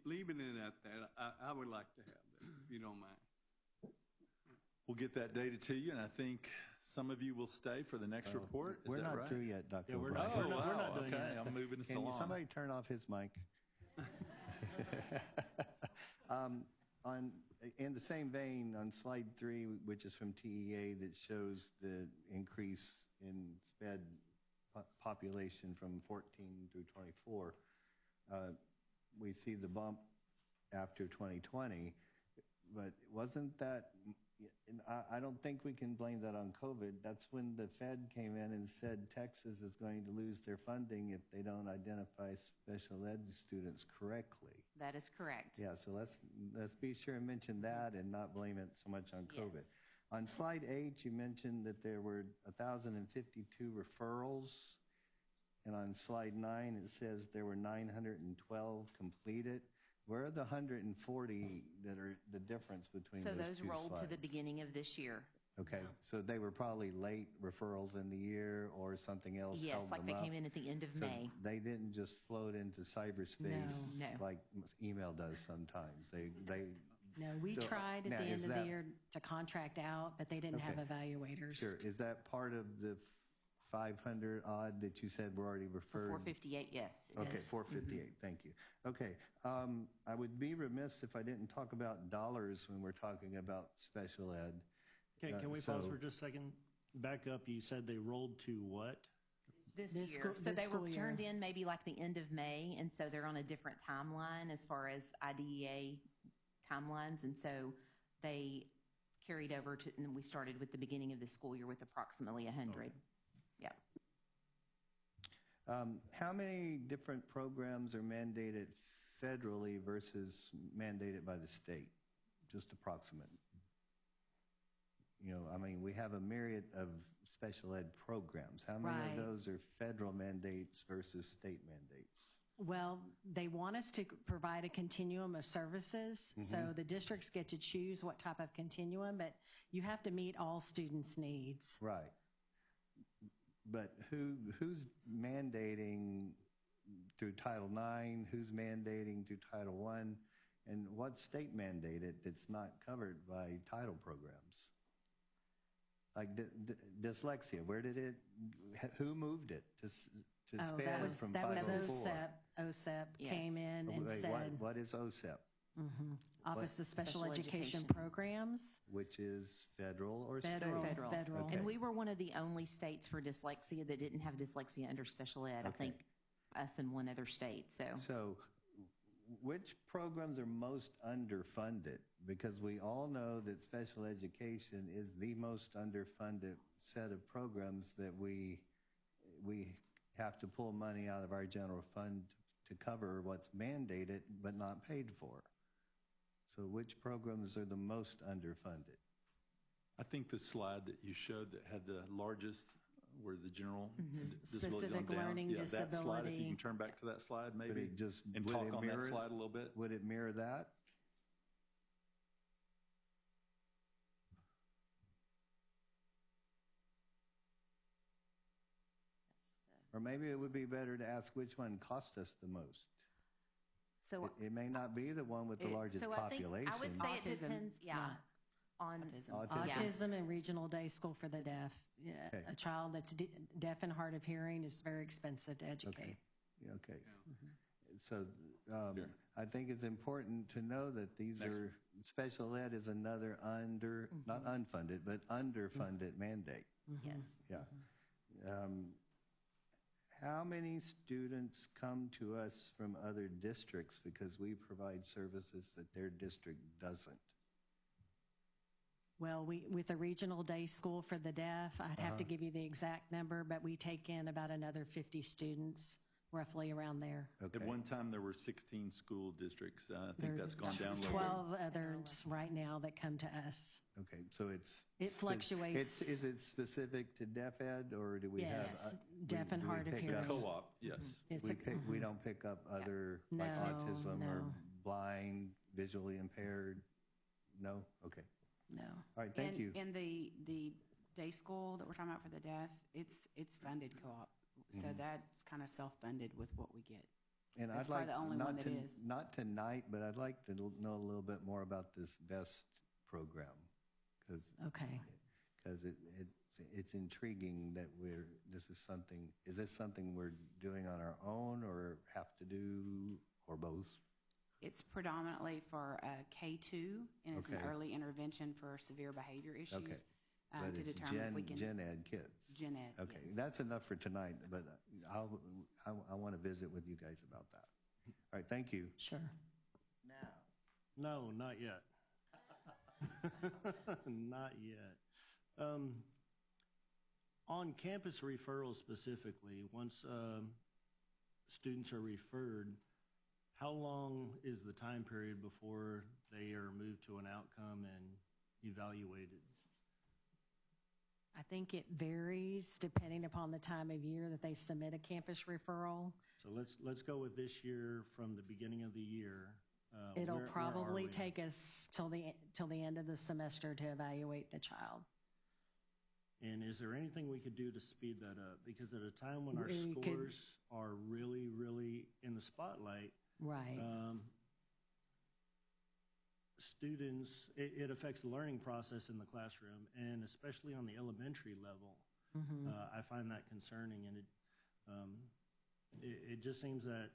leaving it at that, I would like to have that, if you don't mind. We'll get that data to you, and I think some of you will stay for the next report. Is We're that not right? through yet, Dr. Yeah, we're O'Brien. not. Oh, wow. We're not doing okay, it. I'm moving us Can along. somebody turn off his mic? In the same vein, on slide 3, which is from TEA, that shows the increase in SPED population from 14 through 24, we see the bump after 2020, but wasn't that, I don't think we can blame that on COVID. That's when the Fed came in and said Texas is going to lose their funding if they don't identify special ed students correctly. That is correct. Yeah, so let's be sure and mention that and not blame it so much on COVID. Yes. On slide 8, you mentioned that there were 1,052 referrals, and on slide 9 it says there were 912 completed. Where are the 140 that are the difference between So those those two rolled slides? to the beginning of this year. Okay, so they were probably late referrals in the year or something else Yes, held like them they up. came in at the end of So May. they didn't just float into cyberspace No. like email does sometimes. No, we So, tried at now, the end is of the that- year to contract out, but they didn't have Okay. evaluators. Sure. Is that part of the 500 odd that you said were already referred? 458, yes. it Okay, is. 458. Thank you. Okay. I would be remiss if I didn't talk about dollars when we're talking about special ed. Okay, can we pause for just a second? Back up, you said they rolled to what? This This year. school- So this they were school year. turned in maybe like the end of May, and so they're on a different timeline as far as IDEA timelines, and so they carried over to, and we started with the beginning of the school year with approximately 100. Okay. Yeah. How many different programs are mandated federally versus mandated by the state? Just approximate. We have a myriad of special ed programs. How many Right. of those are federal mandates versus state mandates? Well, they want us to provide a continuum of services, so the districts get to choose what type of continuum, but you have to meet all students' needs. Right. But who's mandating through Title IX? Who's mandating through Title I? And what's state mandated that's not covered by title programs? Like dyslexia, who moved it to SPED that was from that was 504? OSEP. OSEP Yes. came in and Wait, said, what is OSEP? Office of Special Special Education Education. Programs. Which is federal or Federal. state? Federal. Okay. And we were one of the only states for dyslexia that didn't have dyslexia under special ed. I Okay. think us and one other state. So which programs are most underfunded? Because we all know that special education is the most underfunded set of programs that we have to pull money out of our general fund to cover what's mandated but not paid for. So which programs are the most underfunded? I think the slide that you showed that had the largest were the general disabilities on Specific down. learning That slide, if disability. you can turn back to that slide Would maybe it just and would talk it on that mirror it? slide a little bit. Would it mirror that? Or maybe it would be better to ask which one cost us the most. So It may not be the one with the largest so population. I would say it Autism. depends, yeah, Right. on Autism. Autism and Regional Day School for the Deaf. Yeah, Okay. a child that's deaf and hard of hearing is very expensive to educate. Okay. Yeah, okay. So I think it's important to know that these are, special ed is another not unfunded, but underfunded mandate. Yes. Yeah. How many students come to us from other districts because we provide services that their district doesn't? Well, with the Regional Day School for the Deaf, I'd have to give you the exact number, but we take in about another 50 students, roughly around there. Okay. At one time, there were 16 school districts. I think There's that's gone down a little bit. 12 others right now that come to us. Okay, so It fluctuates. Is it specific to deaf ed, or do we Yes, have? deaf and do we hard of pick hearing. up- Co-op, yes. We don't pick up other, like No, autism or no. blind, visually impaired? No? Okay. No. All right, thank you. And the day school that we're talking about for the deaf, it's funded co-op. So that's kind of self-funded with what we get. And It's I'd like probably the only one that is. not tonight, but I'd like to know a little bit more about this VEST program, because it's intriguing that is this something we're doing on our own or have to do, or both? It's predominantly for K2, and it's an early intervention for severe behavior issues. Okay. But To it's determine if we can. gen ed kids. Gen ed. Okay, yes. that's enough for tonight, but I want to visit with you guys about that. All right, thank you. Sure. Now. No, not yet. Not yet. On campus referrals specifically, once students are referred, how long is the time period before they are moved to an outcome and evaluated? I think it varies depending upon the time of year that they submit a campus referral. So let's go with this year from the beginning of the year. It'll where probably are we? take us till the end of the semester to evaluate the child. And is there anything we could do to speed that up? Because at a time when our We could- scores are really, really in the spotlight, Right. students, it affects the learning process in the classroom, and especially on the elementary level. I find that concerning, and it just seems that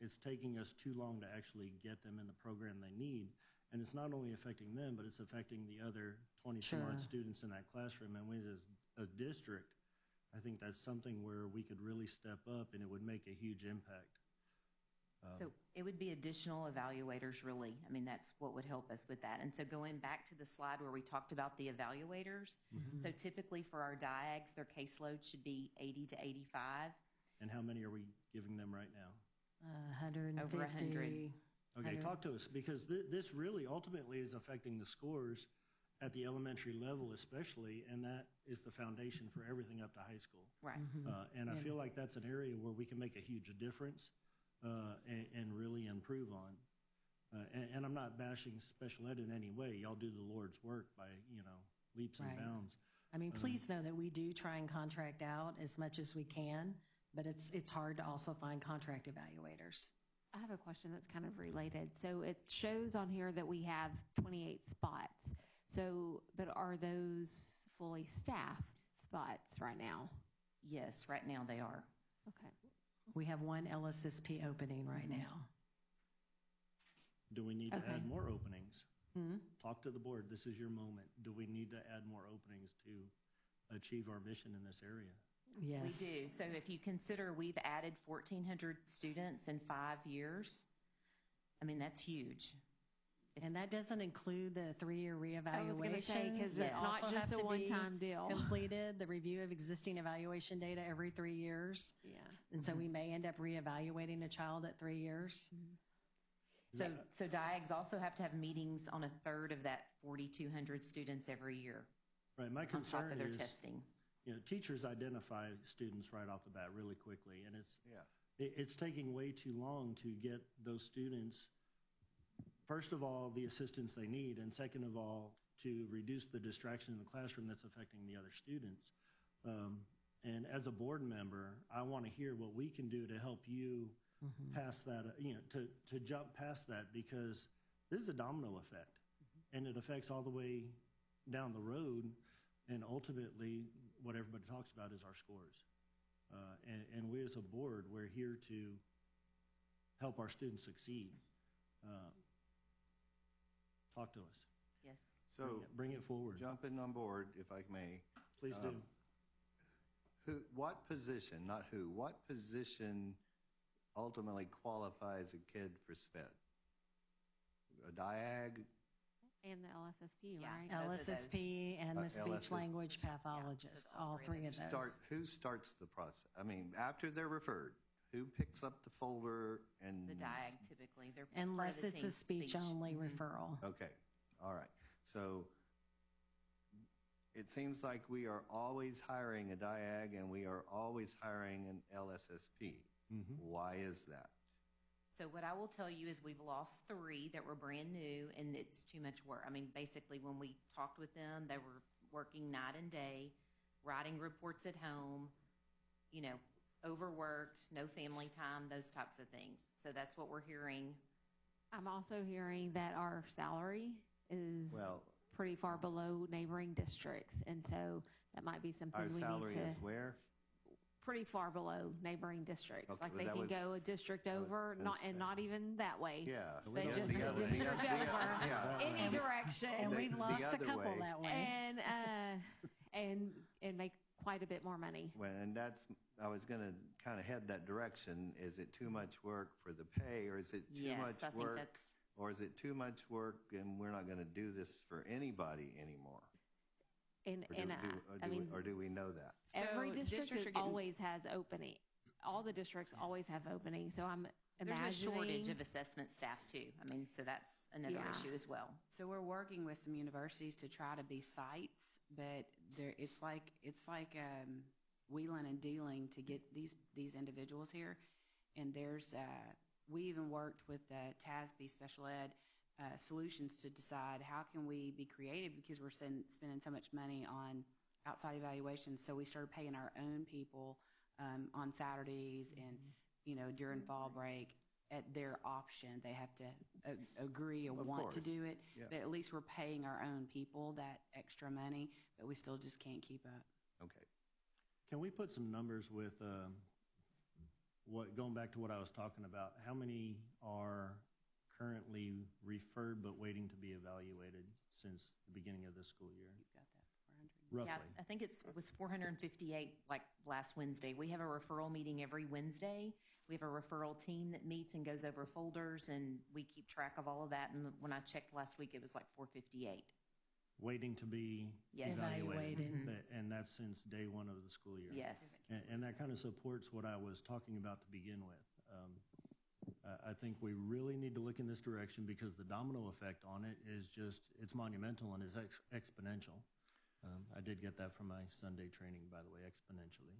it's taking us too long to actually get them in the program they need. And it's not only affecting them, but it's affecting the other 20-some-odd students in that classroom. And we, as a district, I think that's something where we could really step up, and it would make a huge impact. So it would be additional evaluators, really. I mean, that's what would help us with that. And so going back to the slide where we talked about the evaluators, so typically for our diags, their caseload should be 80 to 85. And how many are we giving them right now? 150. Over 100. Okay, talk to us, because this really ultimately is affecting the scores at the elementary level especially, and that is the foundation for everything up to high school. Right. And I feel like that's an area where we can make a huge difference and really improve on. And I'm not bashing special ed in any way. Y'all do the Lord's work by, leaps and bounds. I mean, please know that we do try and contract out as much as we can, but it's hard to also find contract evaluators. I have a question that's kind of related. So it shows on here that we have 28 spots. So, but are those fully staffed spots right now? Yes, right now they are. Okay. We have one LSSP opening right now. Do we need to add more openings? Hmm? Talk to the board. This is your moment. Do we need to add more openings to achieve our mission in this area? Yes. We do. So if you consider we've added 1,400 students in 5 years, I mean, that's huge. And that doesn't include the 3-year reevaluation. I was going to say, because it's not just a one-time deal. Completed the review of existing evaluation data every 3 years. Yeah. And so we may end up reevaluating a child at 3 years. So diags also have to have meetings on a third of that 4,200 students every year. Right. My on top concern of their is, testing. Teachers identify students right off the bat really quickly, and it's taking way too long to get those students, first of all, the assistance they need, and second of all, to reduce the distraction in the classroom that's affecting the other students. And as a board member, I want to hear what we can do to help you pass that, to jump past that, because this is a domino effect, and it affects all the way down the road, and ultimately what everybody talks about is our scores. And we as a board, we're here to help our students succeed. Talk to us. Yes. So bring it forward. Jumping on board, if I may. Please do. What position ultimately qualifies a kid for SPED? A diag? And the LSSP, right? LSSP and the speech LSS. language pathologist, all three of those. Who starts the process? I mean, after they're referred, who picks up the folder and? The diag typically. They're Unless part of the it's a team speech-only referral. Okay, all right. So it seems like we are always hiring a diag and we are always hiring an LSSP. Why is that? So what I will tell you is we've lost 3 that were brand new, and it's too much work. I mean, basically, when we talked with them, they were working night and day, writing reports at home, overworked, no family time, those types of things. So that's what we're hearing. I'm also hearing that our salary is pretty far below neighboring districts, and so that might be something our we need to. Our salary is where? Pretty far below neighboring districts. Okay, like they can go a district over, not even that way. Yeah. But just a district over, any direction. And we've lost a couple that way. And make quite a bit more money. Well, and I was going to kind of head that direction. Is it too much work for the pay, or is it too much work? Or is it too much work and we're not going to do this for anybody anymore? Or do we know that? Every district always has opening. All the districts always have opening. So I'm imagining. There's a shortage of assessment staff too. So that's another issue as well. So we're working with some universities to try to be sites, but it's like wheeling and dealing to get these individuals here. And we even worked with TASB Special Ed Solutions to decide how can we be creative, because we're spending so much money on outside evaluations. So we started paying our own people on Saturdays and during fall break at their option. They have to agree or want to do it, but at least we're paying our own people that extra money, but we still just can't keep up. Okay. Can we put some numbers with going back to what I was talking about? How many are currently referred but waiting to be evaluated since the beginning of the school year? You've got that, 400. Roughly. Yeah, I think it was 458 like last Wednesday. We have a referral meeting every Wednesday. We have a referral team that meets and goes over folders, and we keep track of all of that. And when I checked last week, it was like 458. Waiting to be evaluated. And that's since day one of the school year. Yes. And that kind of supports what I was talking about to begin with. I think we really need to look in this direction, because the domino effect on it is it's monumental and is exponential. I did get that from my Sunday training, by the way, exponentially.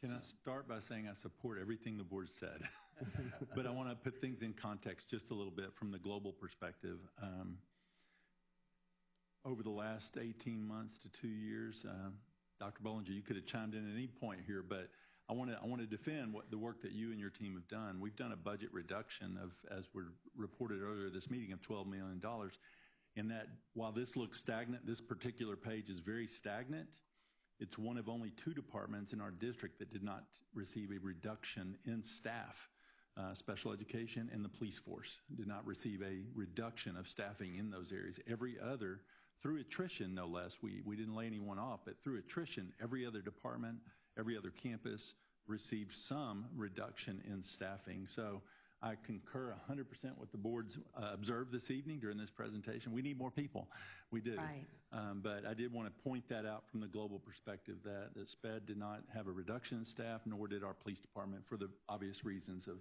Can I start by saying I support everything the board said, but I want to put things in context just a little bit from the global perspective. Over the last 18 months to 2 years, Dr. Bollinger, you could have chimed in at any point here, but I want to defend the work that you and your team have done. We've done a budget reduction of, as we reported earlier this meeting, of $12 million. And that while this looks stagnant, this particular page is very stagnant. It's one of only 2 departments in our district that did not receive a reduction in staff. Special education and the police force did not receive a reduction of staffing in those areas. Every other, through attrition no less, we didn't lay anyone off, but through attrition, every other department, every other campus received some reduction in staffing. So I concur 100% with the board's observed this evening during this presentation. We need more people. We do. Right. But I did want to point that out from the global perspective, that SPED did not have a reduction in staff, nor did our police department, for the obvious reasons of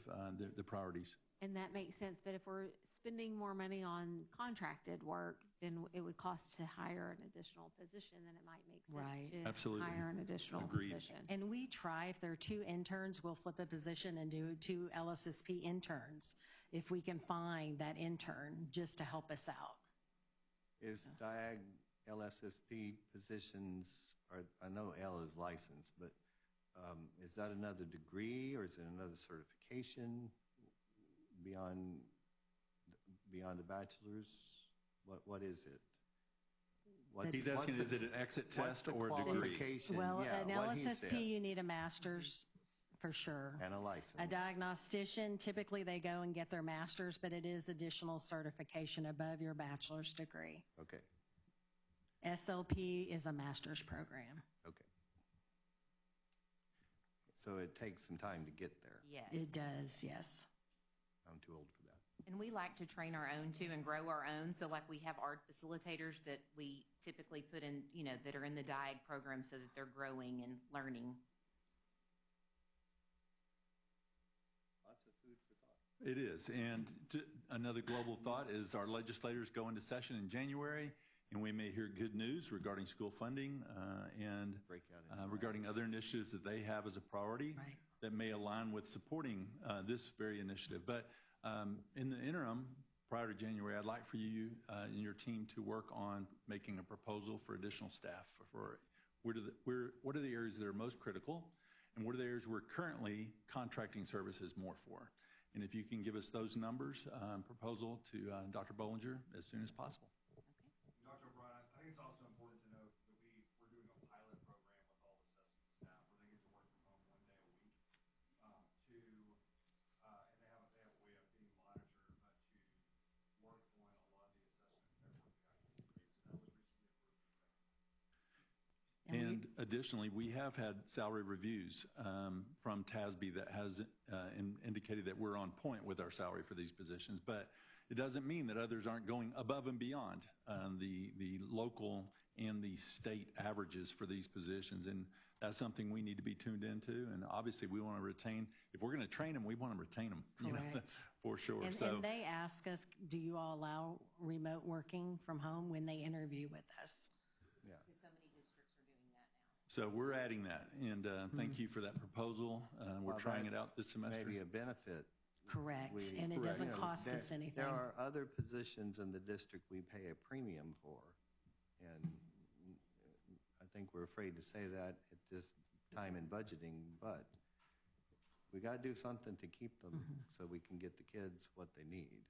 the priorities. And that makes sense. But if we're spending more money on contracted work, then it would cost to hire an additional position. Then it might make sense to Absolutely. hire an additional position. And we try, if there are 2 interns, we'll flip a position and do 2 LSSP interns if we can find that intern just to help us out. Is DIAG LSSP positions, I know L is licensed, but is that another degree, or is it another certification beyond a bachelor's? What is it? He's asking, is it an exit test or a degree? Well, an LSSP, you need a master's for sure. And a license. A diagnostician, typically they go and get their master's, but it is additional certification above your bachelor's degree. Okay. SLP is a master's program. Okay. So it takes some time to get there. Yes. It does, yes. I'm too old for that. And we like to train our own too and grow our own. So like we have art facilitators that we typically put in, that are in the DIAG program so that they're growing and learning. Lots of food for thought. It is. And another global thought is our legislators go into session in January, and we may hear good news regarding school funding and regarding other initiatives that they have as a priority that may align with supporting this very initiative. But in the interim, prior to January, I'd like for you and your team to work on making a proposal for additional staff. What are the areas that are most critical, and what are the areas we're currently contracting services more for? And if you can give us those numbers, proposal to Dr. Bollinger as soon as possible. Dr. O'Brien, I think it's also important to note that we're doing a pilot program with all assessment staff where they get to work from home 1 day a week and they have a way of being monitored to work on a lot of the assessment network that I can create. So that was recently approved in the second. And additionally, we have had salary reviews from TASB that has indicated that we're on point with our salary for these positions, but it doesn't mean that others aren't going above and beyond the local and the state averages for these positions, and that's something we need to be tuned into. And obviously, we want to retain. If we're going to train them, we want to retain them. Correct. For sure. And they ask us, do you all allow remote working from home when they interview with us? Yeah. Because so many districts are doing that now. So we're adding that, and thank you for that proposal. We're trying it out this semester. Maybe a benefit. Correct, and it doesn't cost us anything. There are other positions in the district we pay a premium for, and I think we're afraid to say that at this time in budgeting, but we got to do something to keep them so we can get the kids what they need.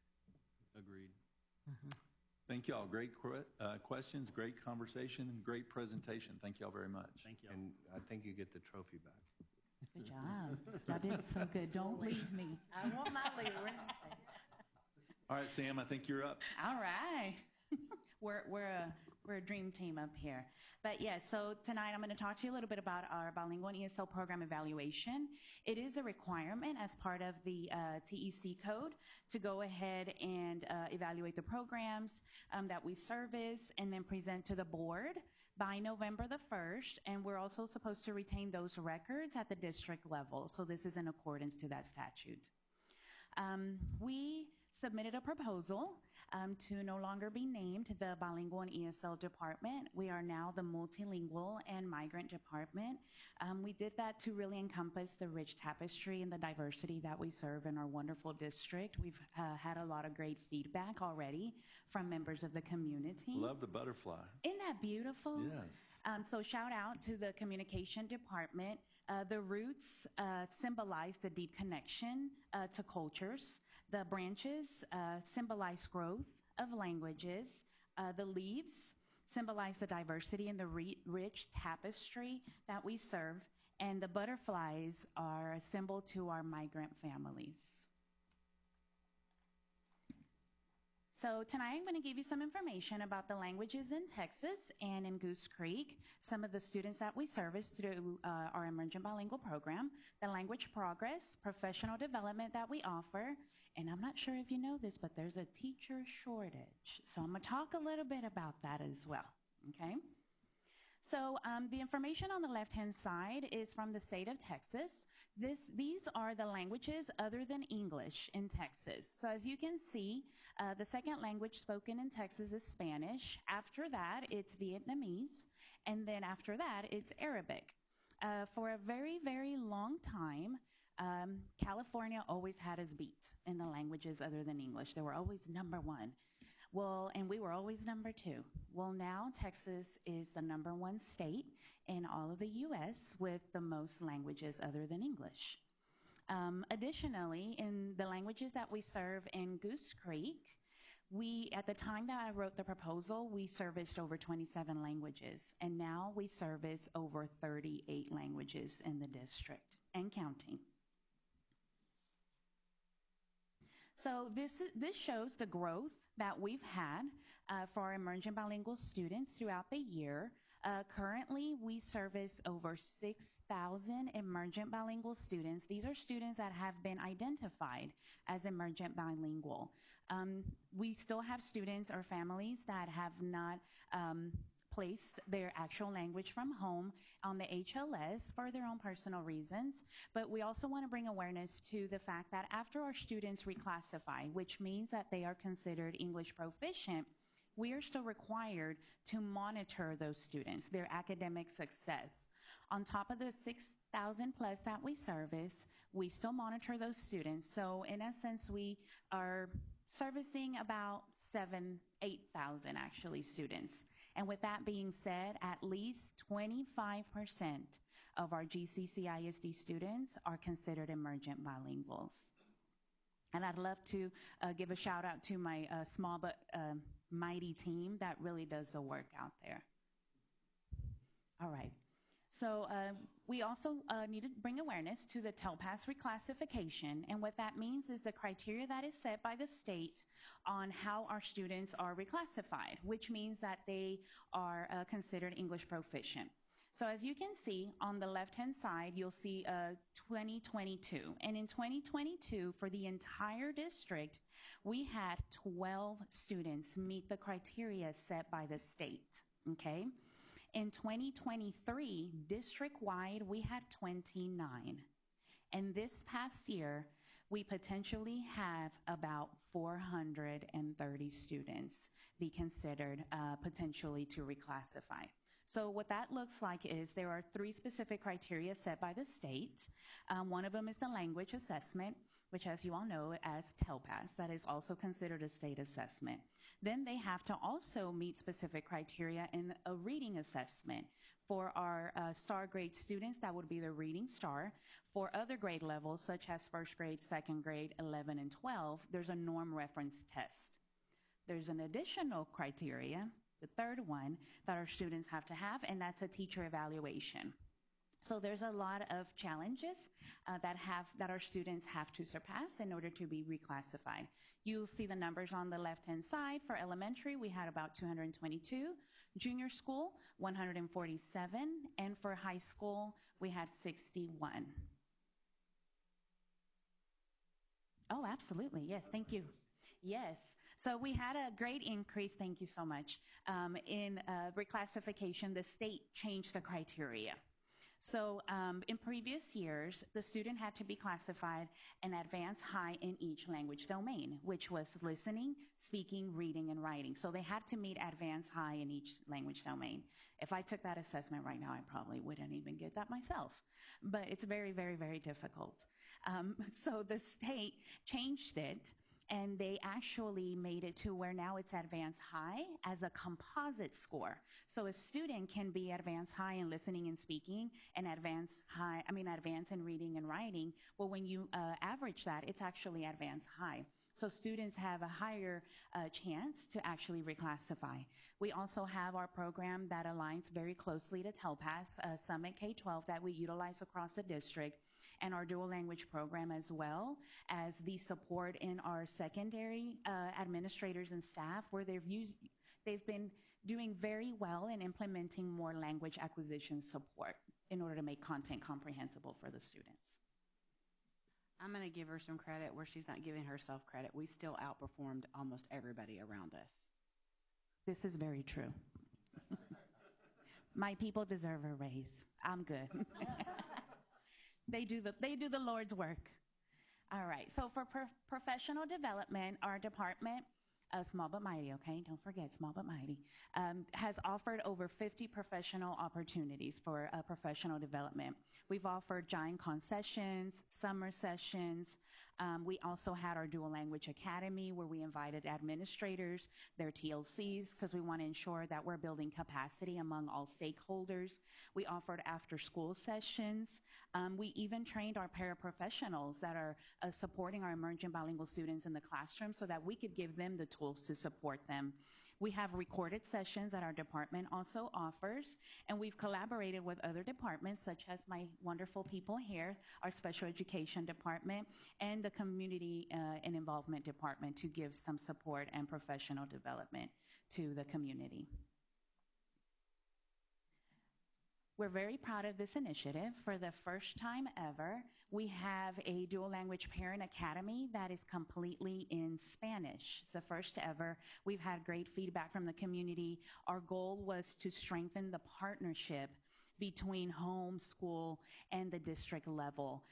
Agreed. Thank you all. Great questions, great conversation, and great presentation. Thank you all very much. Thank you. And I think you get the trophy back. Good job. Y'all did so good. Don't leave me. I will not leave. All right, Sam, I think you're up. All right. We're a dream team up here. But yeah, so tonight I'm going to talk to you a little bit about our bilingual ESL program evaluation. It is a requirement as part of the TEC code to go ahead and evaluate the programs that we service and then present to the board by November the 1st, and we're also supposed to retain those records at the district level. So this is in accordance to that statute. We submitted a proposal to no longer be named the bilingual and ESL department. We are now the multilingual and migrant department. We did that to really encompass the rich tapestry and the diversity that we serve in our wonderful district. We've had a lot of great feedback already from members of the community. Love the butterfly. Isn't that beautiful? Yes. So shout out to the communication department. The roots symbolize the deep connection to cultures. The branches symbolize growth of languages. The leaves symbolize the diversity and the rich tapestry that we serve. And the butterflies are a symbol to our migrant families. So tonight I'm going to give you some information about the languages in Texas and in Goose Creek, some of the students that we service through our Emergent Bilingual program, the language progress, professional development that we offer, and I'm not sure if you know this, but there's a teacher shortage. So I'm going to talk a little bit about that as well, okay? So the information on the left-hand side is from the state of Texas. These are the languages other than English in Texas. So as you can see, the second language spoken in Texas is Spanish. After that, it's Vietnamese. And then after that, it's Arabic. For a very, very long time, California always had us beat in the languages other than English. They were always number one. Well, and we were always number two. Well, now Texas is the number one state in all of the U.S. with the most languages other than English. Additionally, in the languages that we serve in Goose Creek, at the time that I wrote the proposal, we serviced over 27 languages, and now we service over 38 languages in the district and counting. So this shows the growth that we've had for our emergent bilingual students throughout the year. Currently, we service over 6,000 emergent bilingual students. These are students that have been identified as emergent bilingual. We still have students or families that have not placed their actual language from home on the HLS for their own personal reasons. But we also want to bring awareness to the fact that after our students reclassify, which means that they are considered English proficient, we are still required to monitor those students, their academic success. On top of the 1,000 plus that we service, we still monitor those students. So in essence, we are servicing about 8,000 actually students. And with that being said, at least 25% of our GCC ISD students are considered emergent bilinguals. And I'd love to give a shout out to my small but mighty team that really does the work out there. All right. So we also need to bring awareness to the TELPAS reclassification. And what that means is the criteria that is set by the state on how our students are reclassified, which means that they are considered English proficient. So as you can see on the left-hand side, you'll see 2022. And in 2022, for the entire district, we had 12 students meet the criteria set by the state, okay? In 2023, district-wide, we had 29. And this past year, we potentially have about 430 students be considered potentially to reclassify. So what that looks like is there are 3 specific criteria set by the state. One of them is the language assessment, which as you all know as TELPAS, that is also considered a state assessment. Then they have to also meet specific criteria in a reading assessment. For our star grade students, that would be the reading star. For other grade levels, such as first grade, second grade, 11, and 12, there's a norm reference test. There's an additional criteria, the third one, that our students have to have, and that's a teacher evaluation. So there's a lot of challenges that our students have to surpass in order to be reclassified. You'll see the numbers on the left-hand side. For elementary, we had about 222. Junior school, 147. And for high school, we had 61. Oh, absolutely. Yes, thank you. Yes. So we had a great increase, thank you so much, in reclassification. The state changed the criteria. So in previous years, the student had to be classified an advanced high in each language domain, which was listening, speaking, reading, and writing. So they had to meet advanced high in each language domain. If I took that assessment right now, I probably wouldn't even get that myself. But it's very, very, very difficult. So the state changed it, and they actually made it to where now it's advanced high as a composite score. So a student can be advanced high in listening and speaking and advanced in reading and writing. Well, when you average that, it's actually advanced high. So students have a higher chance to actually reclassify. We also have our program that aligns very closely to TELPAS, Summit K-12, that we utilize across the district, and our dual language program, as well as the support in our secondary administrators and staff, where they've been doing very well in implementing more language acquisition support in order to make content comprehensible for the students. I'm going to give her some credit where she's not giving herself credit. We still outperformed almost everybody around us. This is very true. My people deserve a raise. I'm good. They do the Lord's work. All right. So for professional development, our department, small but mighty, okay? Don't forget, small but mighty, has offered over 50 professional opportunities for professional development. We've offered giant concessions, summer sessions. We also had our Dual Language Academy, where we invited administrators, their TLCs, because we want to ensure that we're building capacity among all stakeholders. We offered after-school sessions. We even trained our paraprofessionals that are supporting our emerging bilingual students in the classroom so that we could give them the tools to support them. We have recorded sessions that our department also offers, and we've collaborated with other departments, such as my wonderful people here, our special education department, and the community and involvement department to give some support and professional development to the community. We're very proud of this initiative. For the first time ever, we have a dual language parent academy that is completely in Spanish. It's the first ever. We've had great feedback from the community. Our goal was to strengthen the partnership between home, school, and the district level.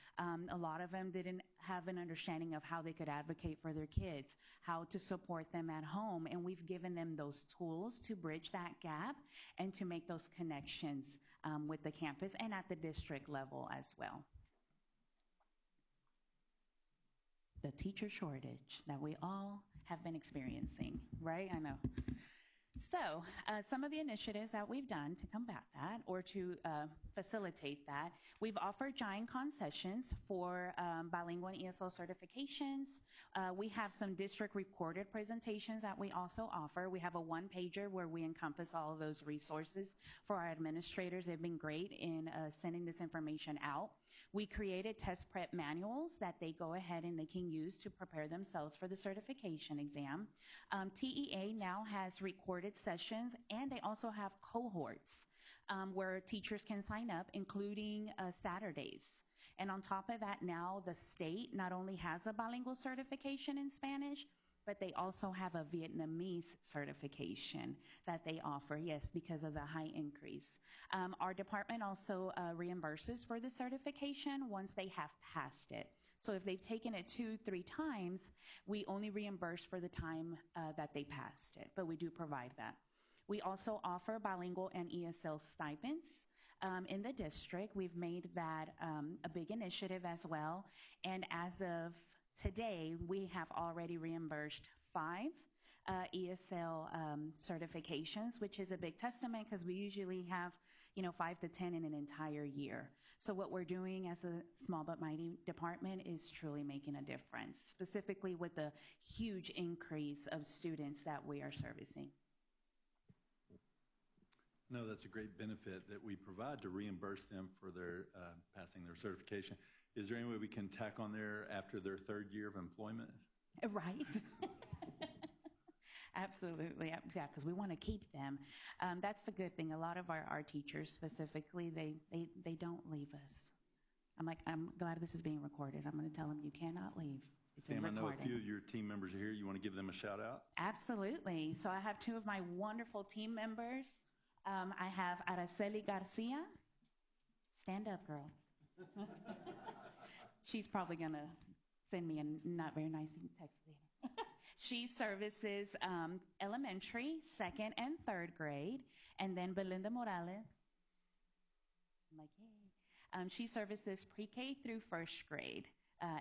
A lot of them didn't have an understanding of how they could advocate for their kids, how to support them at home, and we've given them those tools to bridge that gap and to make those connections with the campus and at the district level as well. The teacher shortage that we all have been experiencing, right? I know. So some of the initiatives that we've done to combat that or to facilitate that, we've offered giant concessions for bilingual and ESL certifications. We have some district recorded presentations that we also offer. We have a one-pager where we encompass all of those resources for our administrators. They've been great in sending this information out. We created test prep manuals that they go ahead and they can use to prepare themselves for the certification exam. TEA now has recorded sessions, and they also have cohorts where teachers can sign up, including Saturdays. And on top of that, now the state not only has a bilingual certification in Spanish, but they also have a Vietnamese certification that they offer, yes, because of the high increase. Our department also reimburses for the certification once they have passed it. So if they've taken it 2-3 times, we only reimburse for the time that they passed it, but we do provide that. We also offer bilingual and ESL stipends. In the district, we've made that a big initiative as well, and as of today, we have already reimbursed 5 ESL certifications, which is a big testament because we usually have, 5 to 10 in an entire year. So what we're doing as a small but mighty department is truly making a difference, specifically with the huge increase of students that we are servicing. No, that's a great benefit that we provide to reimburse them for their passing their certification. Is there any way we can tack on there after their 3rd year of employment? Right. Absolutely. Yeah, because we want to keep them. That's the good thing. A lot of our teachers specifically, they don't leave us. I'm glad this is being recorded. I'm going to tell them you cannot leave. It's Sam, in I know recording. a few of your team members are here. You want to give them a shout out? Absolutely. So I have 2 of my wonderful team members. I have Araceli Garcia. Stand up, girl. She's probably going to send me a not very nice text later. She services elementary, 2nd, and 3rd grade. And then Belinda Morales. I'm like, hey. She services pre-K through 1st grade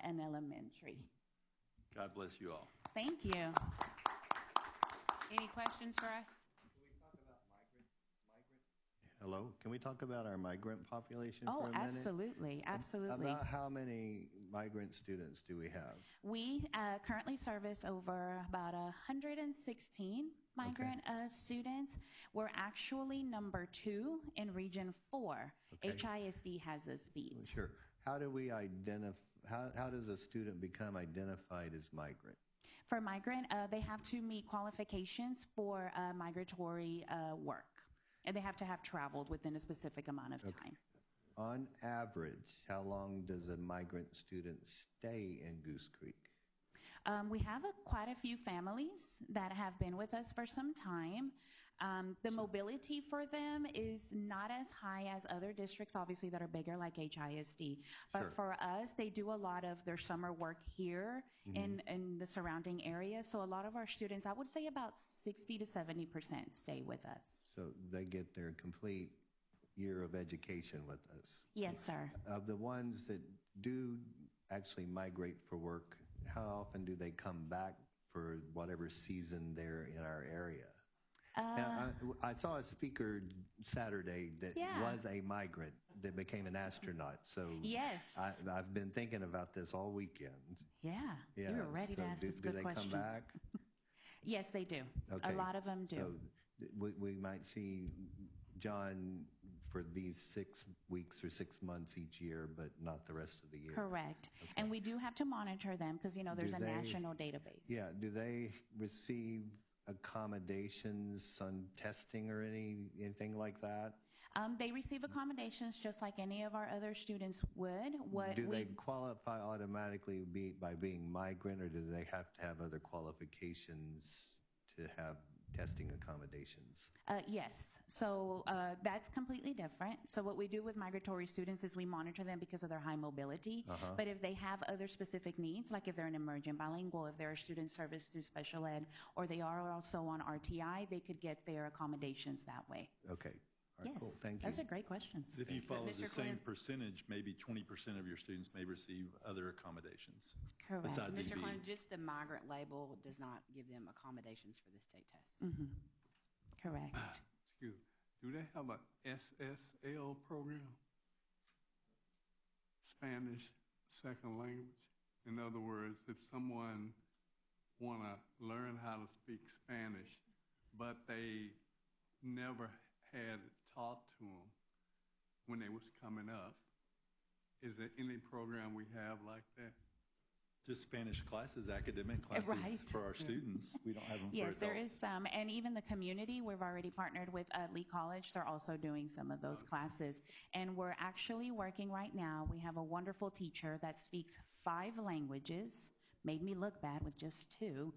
and elementary. God bless you all. Thank you. Any questions for us? Hello, can we talk about our migrant population for a minute? Absolutely, absolutely. About how many migrant students do we have? We currently service over about 116 migrant students. We're actually number 2 in Region 4. Okay. HISD has us beat. Sure. How do we identify? How does a student become identified as migrant? For migrant, they have to meet qualifications for migratory work. And they have to have traveled within a specific amount of time. On average, how long does a migrant student stay in Goose Creek? We have quite a few families that have been with us for some time. The mobility for them is not as high as other districts, obviously, that are bigger like HISD. But Sure. for us, they do a lot of their summer work here in the surrounding area. So a lot of our students, I would say about 60 to 70% stay with us. So they get their complete year of education with us. Yes, sir. Of the ones that do actually migrate for work, how often do they come back for whatever season they're in our area? Now, I saw a speaker Saturday that was a migrant that became an astronaut. So yes, I've been thinking about this all weekend. Yeah, you were ready to ask us good questions. Do they come back? Yes, they do. Okay. A lot of them do. So we might see John for these 6 weeks or 6 months each year, but not the rest of the year. Correct. Okay. And we do have to monitor them because, there's a national database. Yeah. Do they receive accommodations on testing or anything like that? They receive accommodations just like any of our other students would. Do they qualify automatically by being migrant, or do they have to have other qualifications to have testing accommodations? Yes. So that's completely different. So what we do with migratory students is we monitor them because of their high mobility. But if they have other specific needs, like if they're an emergent bilingual, if they're a student service through special ed, or they are also on RTI, they could get their accommodations that way. Okay. All right, Yes. cool. Thank you. Those are great questions. If you follow the Mr. same Quinn? percentage, maybe 20% of your students may receive other accommodations. Correct. Besides Mr. EB. Klein, just the migrant label does not give them accommodations for the state test. Mm-hmm. Correct. Excuse me. Do they have a SSL program? Spanish second language? In other words, if someone want to learn how to speak Spanish, but they never had it taught to them when they was coming up, is there any program we have like that? Just Spanish classes, academic classes Right. for our students. We don't have them for Yes, adults. there is some. And even the community, we've already partnered with Lee College. They're also doing some of those classes. And we're actually working right now. We have a wonderful teacher that speaks 5 languages. Made me look bad with just 2.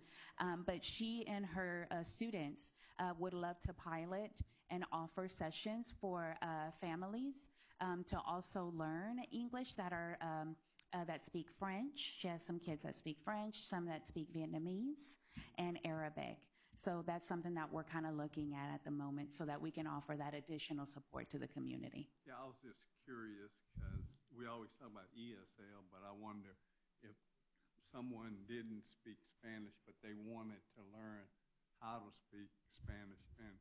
But she and her students would love to pilot and offer sessions for families to also learn English that speak French. She has some kids that speak French, some that speak Vietnamese and Arabic. So that's something that we're kind of looking at the moment so that we can offer that additional support to the community. Yeah, I was just curious because we always talk about ESL, but I wonder if someone didn't speak Spanish, but they wanted to learn how to speak Spanish, and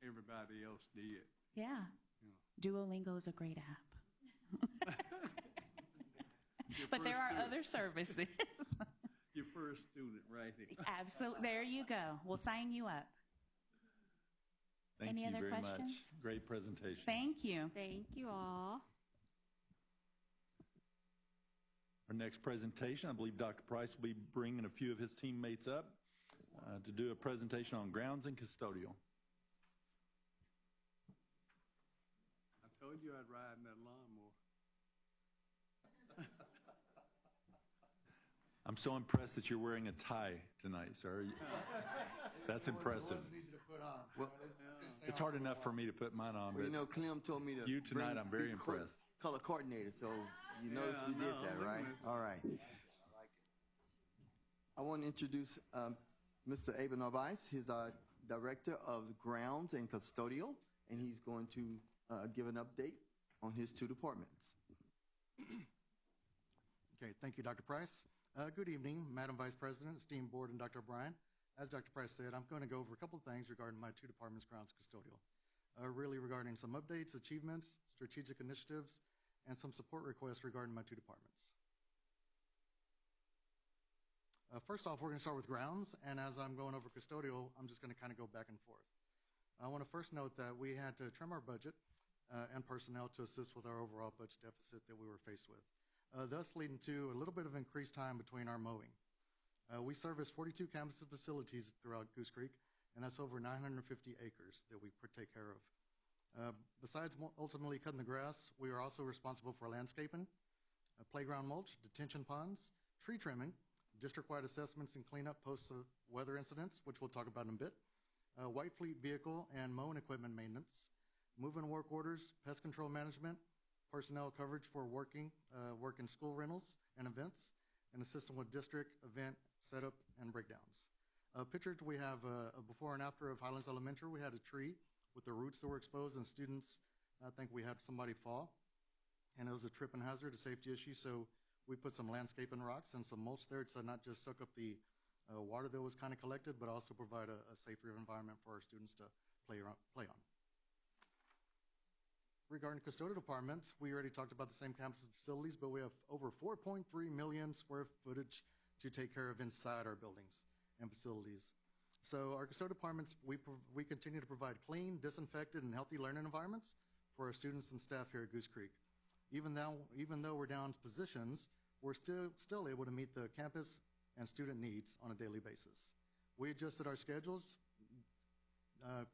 everybody else did. Yeah. Duolingo is a great app. But there are other services. Your first student, right here. Absolutely. There you go. We'll sign you up. Thank Any you other very questions? much. Great presentation. Thank you. Thank you all. Our next presentation, I believe Dr. Price will be bringing a few of his teammates up to do a presentation on grounds and custodial. I told you I'd ride in that lawnmower. I'm so impressed that you're wearing a tie tonight, sir. That's impressive. Well, It's hard enough for me to put mine on, well, but you know, Clem told me to. you tonight, bring I'm very the impressed. Color coordinator, so you notice Yeah, we I did know. that, Look at right? it. All right. I want to introduce Mr. Aben Narvaez. He's our director of grounds and custodial, and he's going to give an update on his 2 departments. Okay, thank you, Dr. Price. Good evening, Madam Vice President, esteemed board, and Dr. O'Brien. As Dr. Price said, I'm going to go over a couple of things regarding my 2 departments, grounds and custodial. Really regarding some updates, achievements, strategic initiatives, and some support requests regarding my 2 departments. First off, we're going to start with grounds, and as I'm going over custodial, I'm just going to kind of go back and forth. I want to first note that we had to trim our budget and personnel to assist with our overall budget deficit that we were faced with, thus leading to a little bit of increased time between our mowing. We service 42 campus facilities throughout Goose Creek, and that's over 950 acres that we take care of. Besides ultimately cutting the grass, we are also responsible for landscaping, playground mulch, detention ponds, tree trimming, district-wide assessments and cleanup post-weather incidents, which we'll talk about in a bit, white fleet vehicle and mowing equipment maintenance, move-in work orders, pest control management, personnel coverage for work in school rentals and events, and assisting with district event setup and breakdowns. Pictured, we have a before and after of Highlands Elementary. We had a tree with the roots that were exposed, and students, I think we had somebody fall, and it was a trip and hazard, a safety issue, so we put some landscaping rocks and some mulch there to not just soak up the water that was kind of collected, but also provide a safer environment for our students to play on. Regarding custodial departments, we already talked about the same campus facilities, but we have over 4.3 million square footage to take care of inside our buildings and facilities. So our custodial departments, we continue to provide clean, disinfected, and healthy learning environments for our students and staff here at Goose Creek. Even though we're down positions, we're still able to meet the campus and student needs on a daily basis. We adjusted our schedules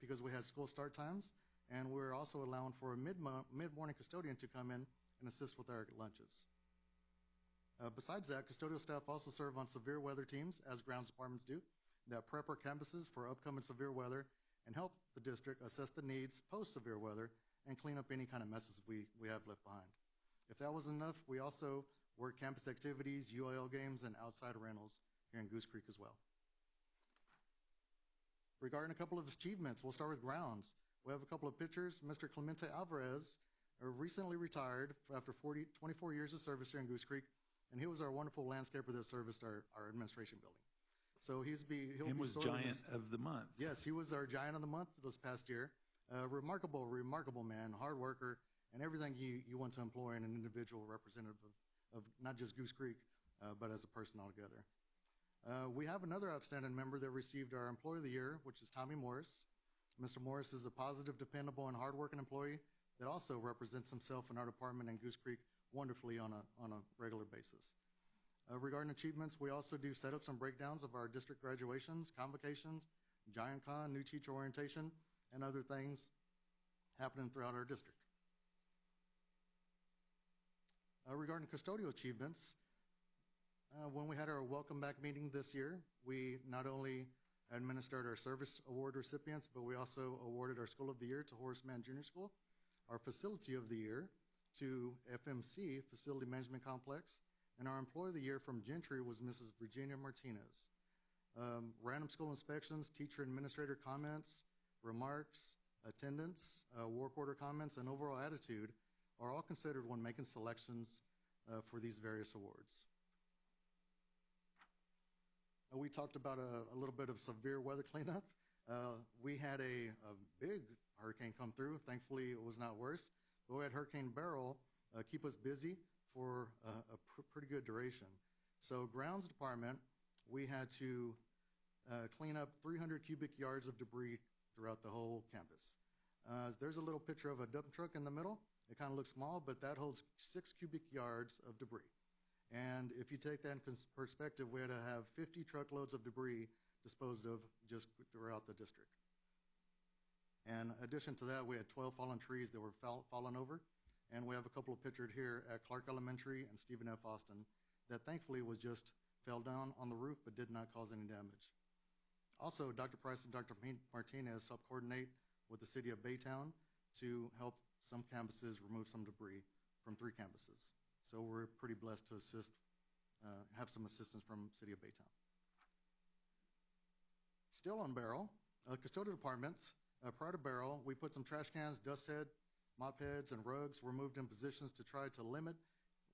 because we had school start times, and we're also allowing for a mid-morning custodian to come in and assist with our lunches. Besides that, custodial staff also serve on severe weather teams, as grounds departments do, that prep our campuses for upcoming severe weather and help the district assess the needs post-severe weather and clean up any kind of messes we have left behind. If that wasn't enough, we also work campus activities, UIL games, and outside rentals here in Goose Creek as well. Regarding a couple of achievements, we'll start with grounds. We have a couple of pictures. Mr. Clemente Alvarez recently retired after 24 years of service here in Goose Creek, and he was our wonderful landscaper that serviced our administration building. So he'll be Giant of the Month. Yes, he was our Giant of the Month this past year. Remarkable man, hard worker, and everything you want to employ in an individual representative of not just Goose Creek, but as a person altogether. We have another outstanding member that received our Employee of the Year, which is Tommy Morris. Mr. Morris is a positive, dependable, and hardworking employee that also represents himself and our department in Goose Creek wonderfully on a regular basis. Regarding achievements, we also do setups and breakdowns of our district graduations, convocations, Giant Con, new teacher orientation, and other things happening throughout our district. Regarding custodial achievements, when we had our welcome back meeting this year, we not only administered our service award recipients, but we also awarded our School of the Year to Horace Mann Junior School, our Facility of the Year to FMC, Facility Management Complex, and our Employee of the Year from Gentry was Mrs. Virginia Martinez. Random school inspections, teacher administrator comments, remarks, attendance, work order comments, and overall attitude are all considered when making selections for these various awards. We talked about a little bit of severe weather cleanup. We had a big hurricane come through. Thankfully, it was not worse. But we had Hurricane Beryl keep us busy for a pretty good duration. So grounds department, we had to clean up 300 cubic yards of debris throughout the whole campus. There's a little picture of a dump truck in the middle. It kind of looks small, but that holds 6 cubic yards of debris. And if you take that in perspective, we had to have 50 truckloads of debris disposed of just throughout the district. And in addition to that, we had 12 fallen trees that were fallen over. And we have a couple of pictured here at Clark Elementary and Stephen F. Austin that thankfully was just fell down on the roof but did not cause any damage. Also, Dr. Price and Dr. Martinez helped coordinate with the city of Baytown to help some campuses remove some debris from 3 campuses. So we're pretty blessed to have some assistance from City of Baytown. Still on Beryl, custodial departments, prior to Beryl, we put some trash cans, dust head, mop heads, and rugs were moved in positions to try to limit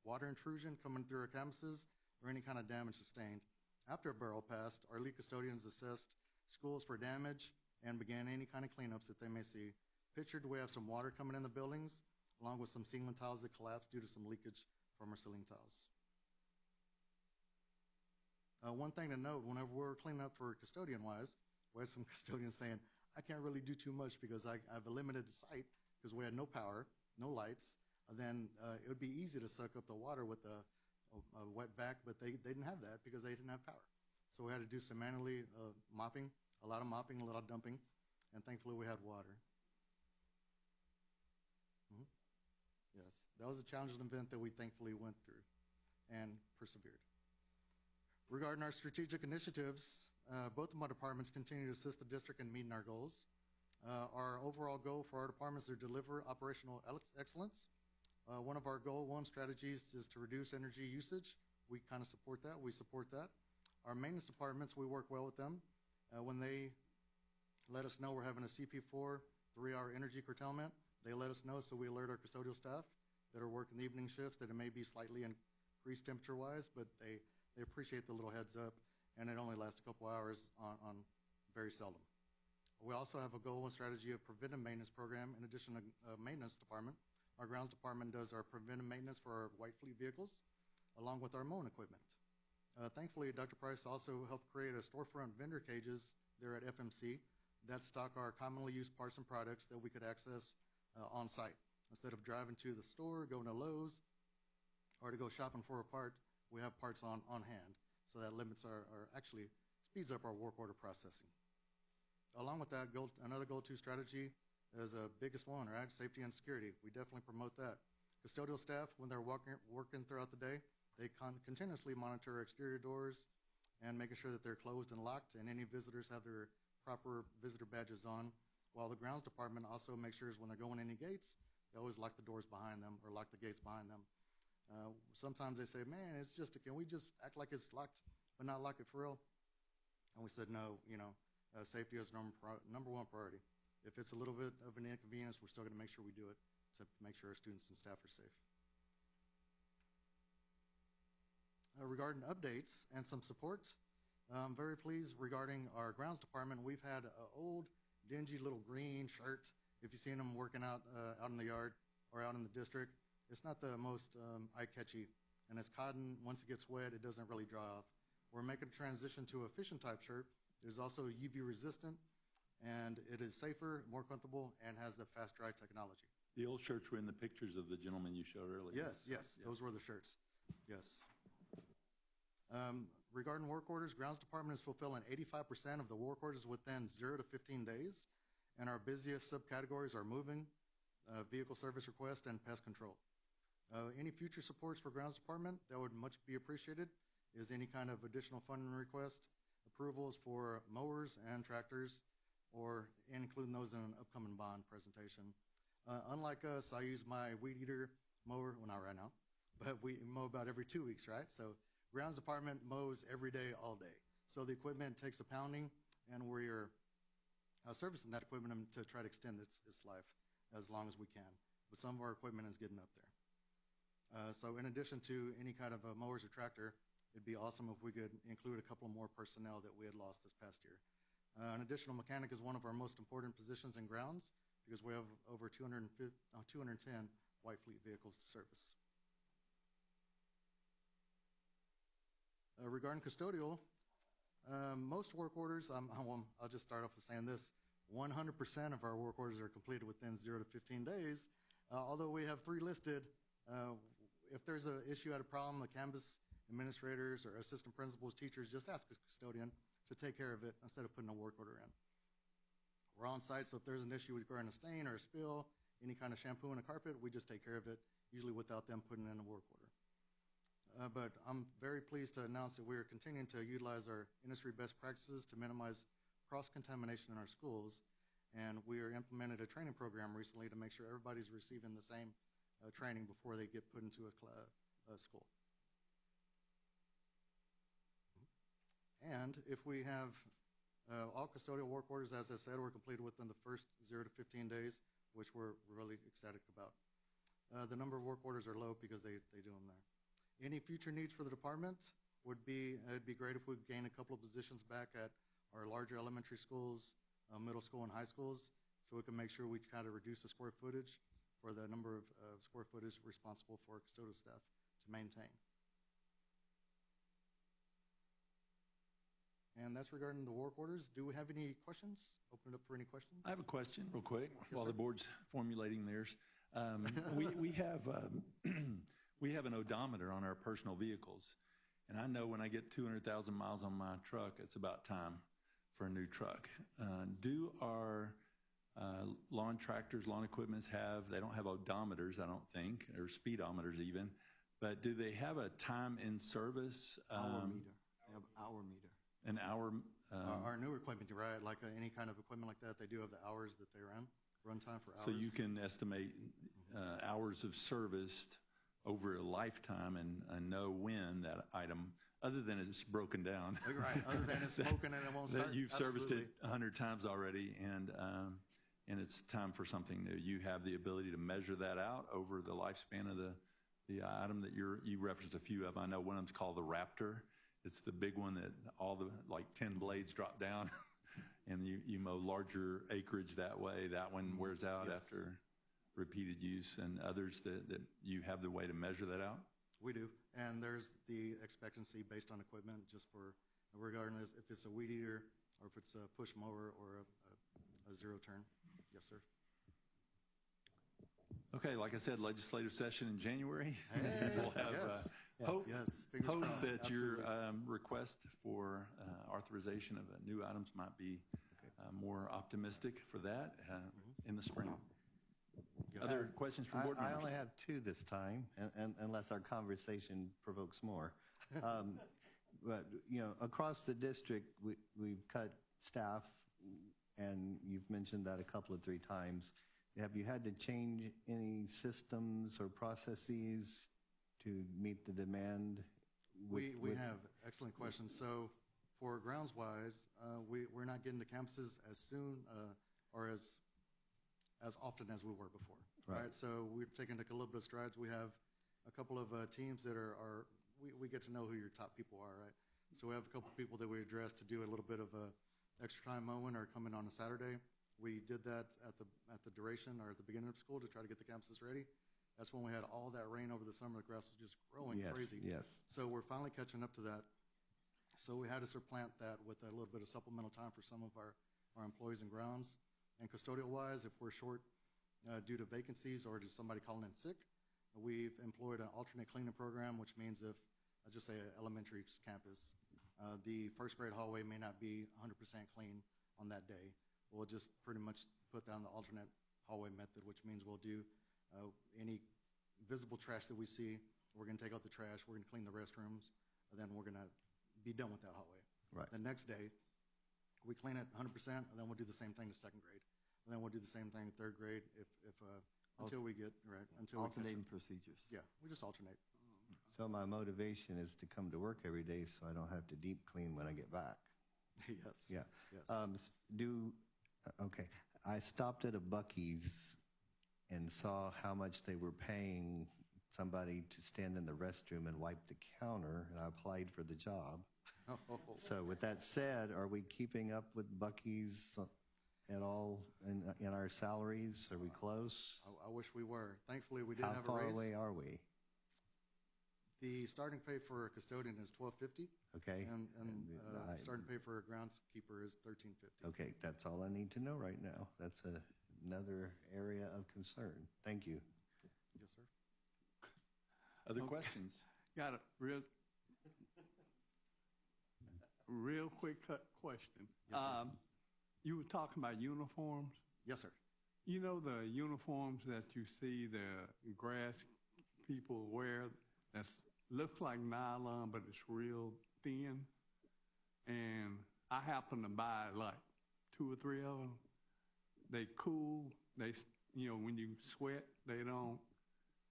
water intrusion coming through our campuses or any kind of damage sustained. After Beryl passed, our lead custodians assessed schools for damage and began any kind of cleanups that they may see. Pictured, we have some water coming in the buildings, along with some ceiling tiles that collapsed due to some leakage from our ceiling tiles. One thing to note, whenever we're cleaning up for custodian-wise, we had some custodians saying, I can't really do too much because I have a limited site because we had no power, no lights. Then it would be easy to suck up the water with a wet vac, but they didn't have that because they didn't have power. So we had to do some manually mopping, a lot of mopping, a lot of dumping, and thankfully we had water. Yes, that was a challenging event that we thankfully went through and persevered. Regarding our strategic initiatives, both of my departments continue to assist the district in meeting our goals. Our overall goal for our departments is to deliver operational excellence. One of our goal 1 strategies is to reduce energy usage. We kind of support that. We support that. Our maintenance departments, we work well with them. When they let us know we're having a CP4 3-hour energy curtailment, they let us know, so we alert our custodial staff that are working the evening shifts that it may be slightly increased temperature-wise, but they appreciate the little heads up, and it only lasts a couple hours on very seldom. We also have a goal and strategy of preventive maintenance program in addition to maintenance department. Our grounds department does our preventive maintenance for our white fleet vehicles, along with our mowing equipment. Thankfully, Dr. Price also helped create a storefront vendor cages there at FMC that stock our commonly used parts and products that we could access on site. Instead of driving to the store, going to Lowe's, or to go shopping for a part, we have parts on hand. So that limits actually speeds up our work order processing. Along with that, another goal 2 strategy is the biggest one, right? Safety and security. We definitely promote that. Custodial staff, when they're working throughout the day, they continuously monitor exterior doors, and making sure that they're closed and locked, and any visitors have their proper visitor badges on, while the grounds department also makes sure when they're going any gates, they always lock the doors behind them or lock the gates behind them. Sometimes they say, man, can we just act like it's locked but not lock it for real? And we said, no, safety is number one priority. If it's a little bit of an inconvenience, we're still going to make sure we do it to make sure our students and staff are safe. Regarding updates and some support, I'm very pleased regarding our grounds department. We've had an old, dingy little green shirt. If you've seen them working out in the yard or out in the district, it's not the most eye-catchy. And it's cotton. Once it gets wet, it doesn't really dry off. We're making a transition to a fishing type shirt. There's also UV resistant, and it is safer, more comfortable, and has the fast dry technology. The old shirts were in the pictures of the gentleman you showed earlier. Yes, those were the shirts. Yes. Regarding work orders, grounds department is fulfilling 85% of the work orders within 0 to 15 days, and our busiest subcategories are moving, vehicle service request, and pest control. Any future supports for grounds department that would much be appreciated is any kind of additional funding request, approvals for mowers and tractors, or including those in an upcoming bond presentation. Unlike us, I use my weed eater mower, well, not right now, but we mow about every 2 weeks, right? So grounds department mows every day, all day. So the equipment takes a pounding, and we're servicing that equipment to try to extend its life as long as we can. But some of our equipment is getting up there. So in addition to any kind of mowers or tractor, it'd be awesome if we could include a couple more personnel that we had lost this past year. An additional mechanic is one of our most important positions in grounds because we have over 210 white fleet vehicles to service. Regarding custodial, most work orders, I'll just start off with saying this, 100% of our work orders are completed within 0 to 15 days. Although we have 3 listed, if there's an issue at a problem, the campus administrators or assistant principals, teachers, just ask a custodian to take care of it instead of putting a work order in. We're on site, so if there's an issue regarding a stain or a spill, any kind of shampoo in a carpet, we just take care of it, usually without them putting in a work order. But I'm very pleased to announce that we are continuing to utilize our industry best practices to minimize cross-contamination in our schools, and we are implemented a training program recently to make sure everybody's receiving the same training before they get put into a school. And if we have all custodial work orders, as I said, were completed within the first 0 to 15 days, which we're really ecstatic about. The number of work orders are low because they do them there. Any future needs for the department it'd be great if we could gain a couple of positions back at our larger elementary schools, middle school, and high schools, so we can make sure we kind of reduce the square footage for the number of square footage responsible for custodial staff to maintain. And that's regarding the work orders. Do we have any questions? Open it up for any questions. I have a question real quick while sir. the board's formulating theirs. We have an odometer on our personal vehicles, and I know when I get 200,000 miles on my truck, it's about time for a new truck. Do our lawn tractors, lawn equipments they don't have odometers, I don't think, or speedometers even, but do they have a time in service? Hour meter. They have hour meter. An hour? Our newer equipment, right, like any kind of equipment like that, they do have the hours that they run time for hours. So you can estimate hours of service over a lifetime and know when that item, other than it's broken down. Right, other than it's smoking and it won't start. That you've serviced Absolutely. it 100 times already, and it's time for something new. You have the ability to measure that out over the lifespan of the item that you referenced a few of. I know one of them's called the Raptor. It's the big one that all the 10 blades drop down, and you mow larger acreage that way. That one wears out after repeated use, and others that you have the way to measure that out? We do, and there's the expectancy based on equipment, just for regardless if it's a weed eater or if it's a push mower or a zero turn. Yes, sir. Okay, like I said, legislative session in January. Hey, we'll have hope Fingers crossed. that your Absolutely. request for authorization of new items might be more optimistic for that in the spring. Other questions from board members? I only have 2 this time, unless our conversation provokes more. but, across the district, we've cut staff, and you've mentioned that a couple of 3 times. Have you had to change any systems or processes to meet the demand? We have. Excellent question. So for grounds-wise, we're not getting to campuses as soon or as often as we were before. Right. So we've taken a little bit of strides. We have a couple of teams that we get to know who your top people are, right? So we have a couple of people that we address to do a little bit of a extra time mowing or come in on a Saturday. We did that at the duration or at the beginning of school to try to get the campuses ready. That's when we had all that rain over the summer. The grass was just growing crazy. Yes. So we're finally catching up to that. So we had to supplant that with a little bit of supplemental time for some of our employees and grounds. And custodial-wise, if we're short due to vacancies or just somebody calling in sick, we've employed an alternate cleaning program, which means if, just say, an elementary campus, the first grade hallway may not be 100% clean on that day. We'll just pretty much put down the alternate hallway method, which means we'll do any visible trash that we see. We're going to take out the trash. We're going to clean the restrooms. And then we're going to be done with that hallway. Right. The next day, we clean it 100%, and then we'll do the same thing to second grade. And then we'll do the same thing to third grade until we get, right, until alternating procedures. Yeah, we just alternate. So my motivation is to come to work every day so I don't have to deep clean when I get back. Yes. Yeah. Yes. Okay. I stopped at a Buc-ee's and saw how much they were paying somebody to stand in the restroom and wipe the counter, and I applied for the job. So with that said, are we keeping up with Buc-ee's at all in our salaries? Are we close? I wish we were. Thankfully, we did have a raise. How far away are we? The starting pay for a custodian is $12.50. Okay. And starting pay for a groundskeeper is $13.50. Okay, that's all I need to know right now. That's another area of concern. Thank you. Yes, sir. Other questions? Got a real quick question. Yes, sir. You were talking about uniforms. Yes, sir. You know the uniforms that you see the grass people wear that looks like nylon, but it's real thin? And I happen to buy like 2 or 3 of them. They cool. They, when you sweat, they don't.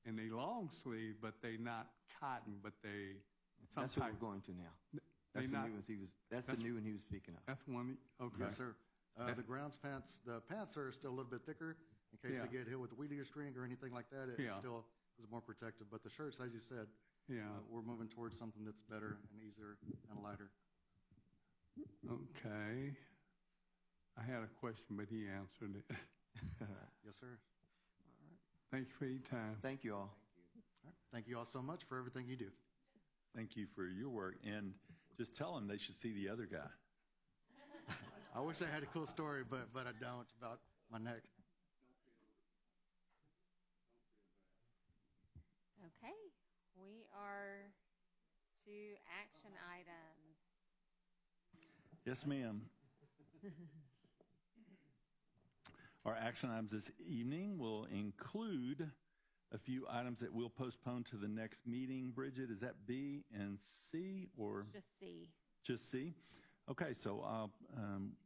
And they long sleeve, but they not cotton, but they. That's what we're going to now. That's the new one he was speaking of. That's one. Okay. Yes, sir. The grounds pants, the pants are still a little bit thicker in case they get hit with a weed eater string or anything like that. It still is more protective. But the shirts, as you said, we're moving towards something that's better and easier and lighter. Okay. I had a question, but he answered it. Yes, sir. All right. Thank you for your time. Thank you all. All right. Thank you all so much for everything you do. Thank you for your work. And just tell them they should see the other guy. I wish I had a cool story, but I don't about my neck. Okay, we are to action items. Yes, ma'am. Our action items this evening will include a few items that we'll postpone to the next meeting. Bridget, is that B and C or? Just C. Just C? Okay, so I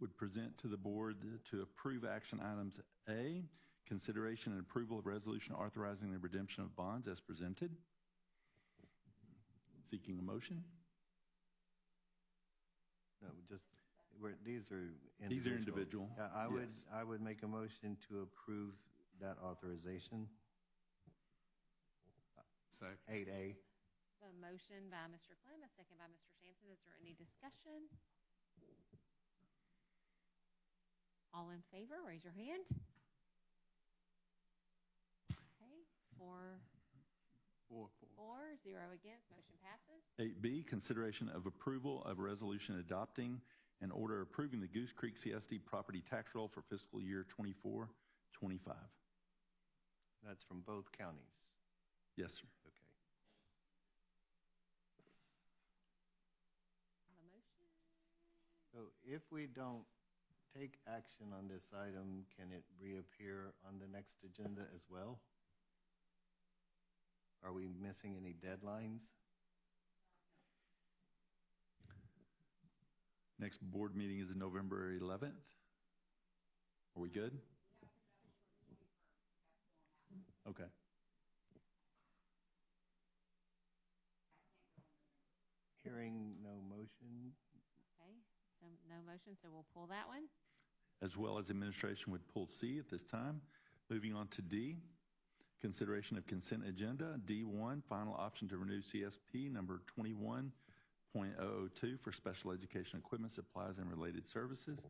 would present to the board to approve action items A, consideration and approval of resolution authorizing the redemption of bonds as presented. Seeking a motion? No, these are individual. These are individual. I would make a motion to approve that authorization. Second. 8A. A motion by Mr. Clem, a second by Mr. Sampson. Is there any discussion? All in favor, raise your hand. Okay, 4, 0 against, motion passes. 8B, consideration of approval of a resolution adopting an order approving the Goose Creek CSD property tax roll for fiscal year 24-25. That's from both counties. Yes, sir. Okay. A motion? So if we don't take action on this item, can it reappear on the next agenda as well? Are we missing any deadlines? Next board meeting is November 11th. Are we good? Okay. Hearing no motion. Okay, so no motion, so we'll pull that one. As well as administration would pull C at this time. Moving on to D, consideration of consent agenda. D1, final option to renew CSP number 21.002 for special education equipment, supplies, and related services.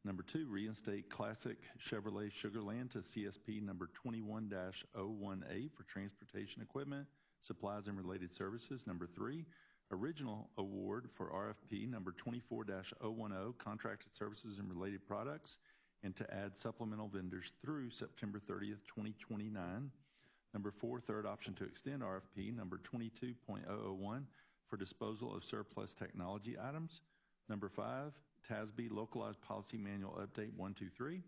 Number 2, reinstate classic Chevrolet Sugarland to CSP number 21-018 for transportation equipment, supplies, and related services. Number 3, original award for RFP number 24-010, contracted services and related products, and to add supplemental vendors through September 30th, 2029. Number 4, third option to extend RFP number 22.001 for disposal of surplus technology items. Number 5, TASB Localized Policy Manual Update 123.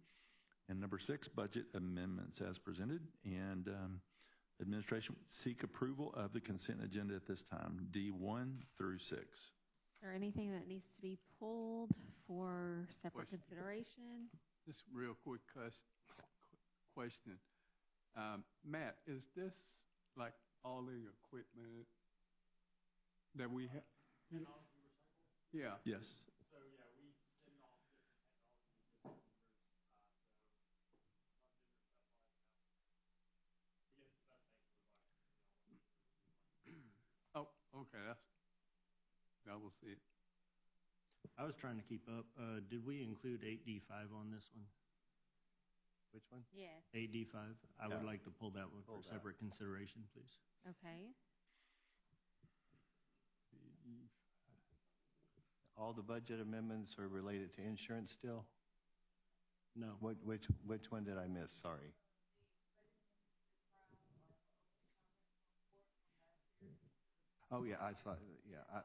And number 6, budget amendments as presented. And administration would seek approval of the consent agenda at this time, D1 through 6. Is there anything that needs to be pulled for separate consideration? Just real quick question. Matt, is this like all the equipment that we have? Yeah. Yes. So, yeah, we send off different technology to different vendors. We get the best bang for the buck. Oh, okay. That will see it. I was trying to keep up. Did we include 8D5 on this one? Which one? Yes. 8D5. I would Yeah. like to pull that one for separate consideration, please. Okay. All the budget amendments are related to insurance still? No. Which one did I miss? Sorry. Oh, yeah, I saw, yeah,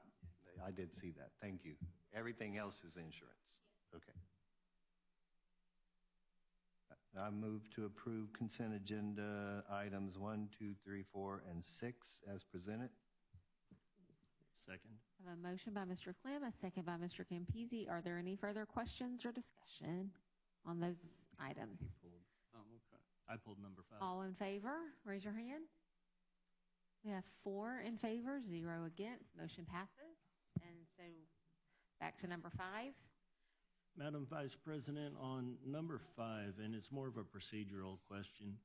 I did see that. Thank you. Everything else is insurance. Okay. I move to approve consent agenda items 1, 2, 3, 4, and 6 as presented. Second. I have a motion by Mr. Clem, a second by Mr. Campisi. Are there any further questions or discussion on those items? Oh, okay. I pulled number 5. All in favor, raise your hand. We have 4 in favor, 0 against. Motion passes. And so back to number 5. Madam Vice President, on number 5, and it's more of a procedural question.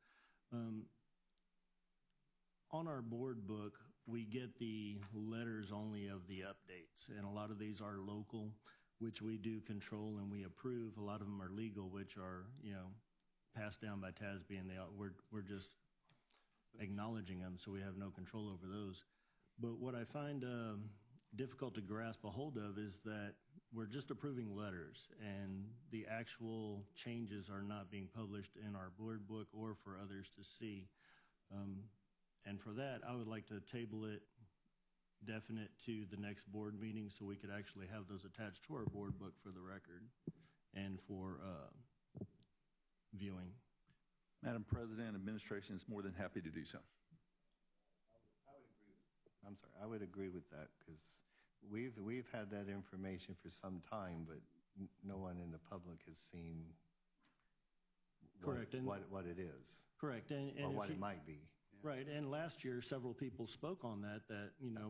On our board book, we get the letters only of the updates, and a lot of these are local, which we do control and we approve. A lot of them are legal, which are, passed down by TASB, and we're just acknowledging them, so we have no control over those. But what I find difficult to grasp a hold of is that we're just approving letters, and the actual changes are not being published in our board book or for others to see. And for that, I would like to table it definite to the next board meeting so we could actually have those attached to our board book for the record and for viewing. Madam President, administration is more than happy to do so. I would agree with that because we've had that information for some time, but no one in the public has seen Correct. what it is. Correct. Or what it might be. Right, and last year several people spoke on that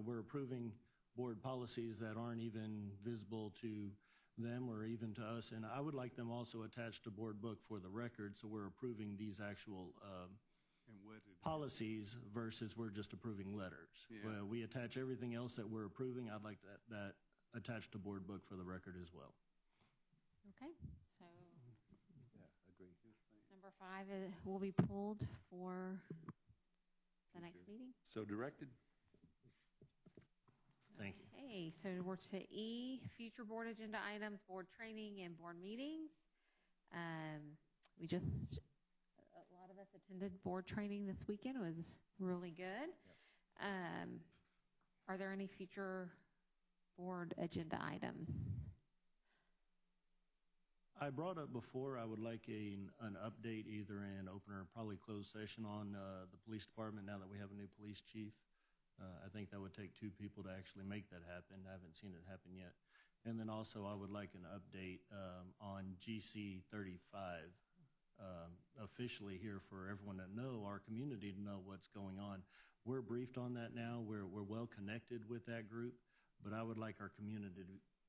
we're approving board policies that aren't even visible to them or even to us, and I would like them also attached to board book for the record, so we're approving these actual policies versus we're just approving letters. Yeah. We attach everything else that we're approving. I'd like that attached to board book for the record as well. Okay, so Yeah, agree. number 5 will be pulled for the next meeting. So directed. Thank you. Okay, so we're to E, future board agenda items, board training, and board meetings. A lot of us attended board training this weekend. It was really good. Yep. Are there any future board agenda items? I brought up before I would like an update, either in open or probably closed session on the police department now that we have a new police chief. I think that would take 2 people to actually make that happen. I haven't seen it happen yet. And then also I would like an update on GC 35 officially here for everyone to know, our community to know what's going on. We're briefed on that now. We're well connected with that group, but I would like our community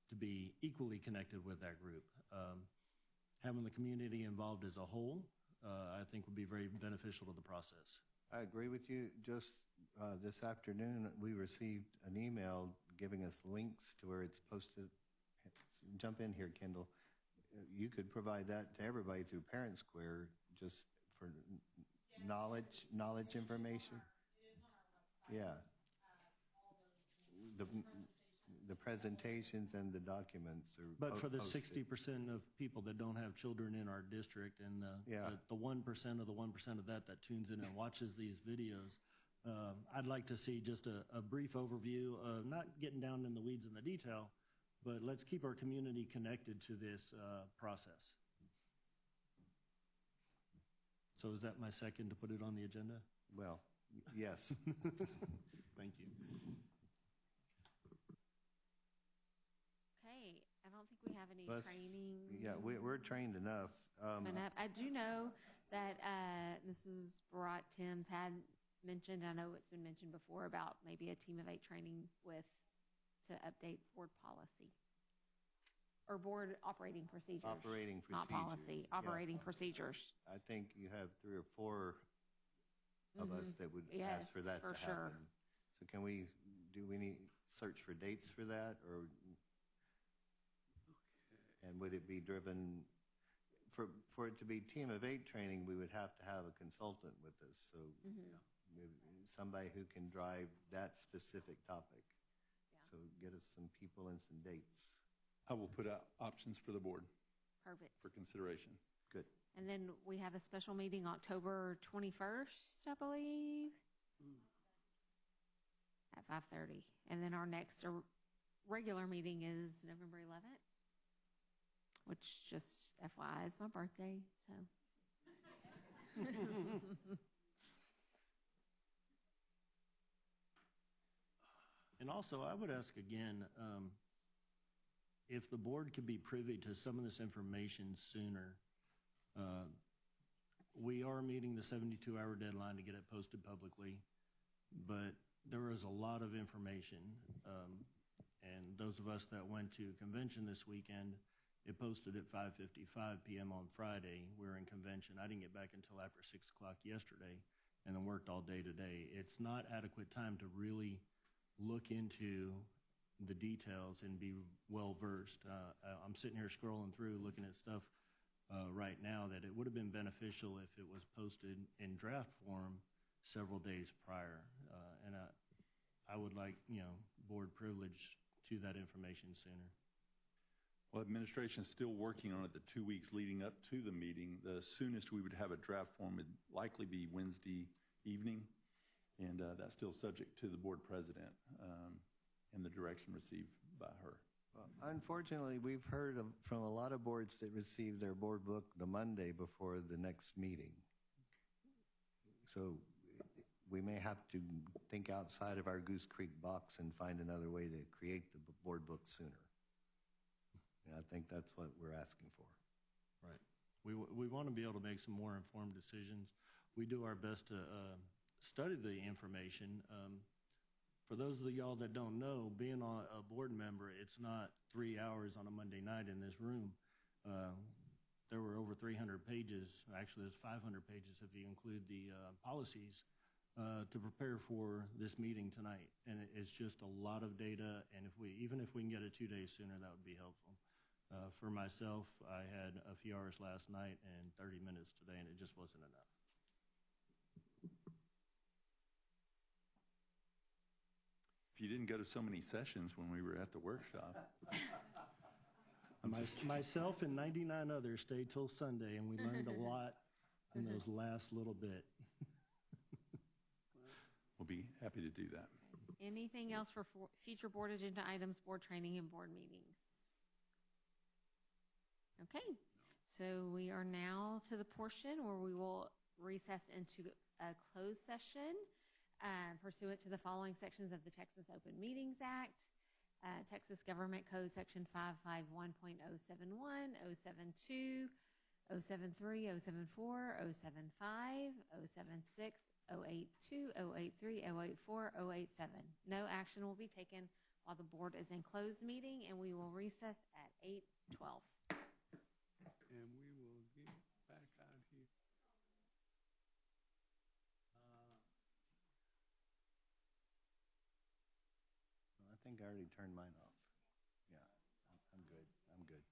to be equally connected with that group. Having the community involved as a whole, I think would be very beneficial to the process. I agree with you. Just this afternoon, we received an email giving us links to where it's posted. Jump in here, Kendall. You could provide that to everybody through Parent Square, just for knowledge information. Yeah. The presentations and the documents are But for the posted. 60% of people that don't have children in our district, and the 1% of the 1% of that tunes in and watches these videos, I'd like to see just a brief overview of not getting down in the weeds in the detail, but let's keep our community connected to this process. So is that my second to put it on the agenda? Well, yes. Thank you. Okay, I don't think we have any training. Yeah, we're trained enough. Coming up. I do know that Mrs. Barat Timms had mentioned, I know it's been mentioned before, about maybe a team of 8 training to update board policy. Or board operating procedures. Operating procedures. Not policy, operating procedures. I think you have 3 or 4 of us that would ask for that to happen. Sure. So do we need search for dates for that, or and would it be driven for it to be team of 8 training? We would have to have a consultant with us, so somebody who can drive that specific topic. So get us some people and some dates. I will put out options for the board. Perfect. For consideration. Good. And then we have a special meeting October 21st, I believe, at 5:30. And then our next regular meeting is November 11th, which just FYI is my birthday, so. And also, I would ask again, if the board could be privy to some of this information sooner. We are meeting the 72-hour deadline to get it posted publicly, but there is a lot of information. And those of us that went to convention this weekend, it posted at 5:55 p.m. on Friday. We're in convention. I didn't get back until after 6 o'clock yesterday, and then worked all day today. It's not adequate time to really look into the details and be well versed. I'm sitting here scrolling through looking at stuff right now that it would have been beneficial if it was posted in draft form several days prior. And I would like, board privilege to that information sooner. Well, administration is still working on it the 2 weeks leading up to the meeting. The soonest we would have a draft form would likely be Wednesday evening, and that's still subject to the board president and the direction received by her. Well, unfortunately, we've heard from a lot of boards that receive their board book the Monday before the next meeting. So we may have to think outside of our Goose Creek box and find another way to create the board book sooner. And I think that's what we're asking for. Right. We want to be able to make some more informed decisions. We do our best to study the information. For those of y'all that don't know, being a board member, it's not 3 hours on a Monday night in this room. There were over 300 pages. Actually, there's 500 pages if you include the policies to prepare for this meeting tonight. And it's just a lot of data. And even if we can get it 2 days sooner, that would be helpful. For myself, I had a few hours last night and 30 minutes today, and it just wasn't enough. If you didn't go to so many sessions when we were at the workshop. Myself and 99 others stayed till Sunday, and we learned a lot in those last little bit. We'll be happy to do that. Anything else for future board agenda items, board training, and board meetings? Okay, so we are now to the portion where we will recess into a closed session pursuant to the following sections of the Texas Open Meetings Act. Texas Government Code Section 551.071, 072, 073, 074, 075, 076, 082, 083, 084, 087. No action will be taken while the board is in closed meeting, and we will recess at 8:12. And we will get back out here. I think I already turned mine off. Yeah, I'm good. I'm good.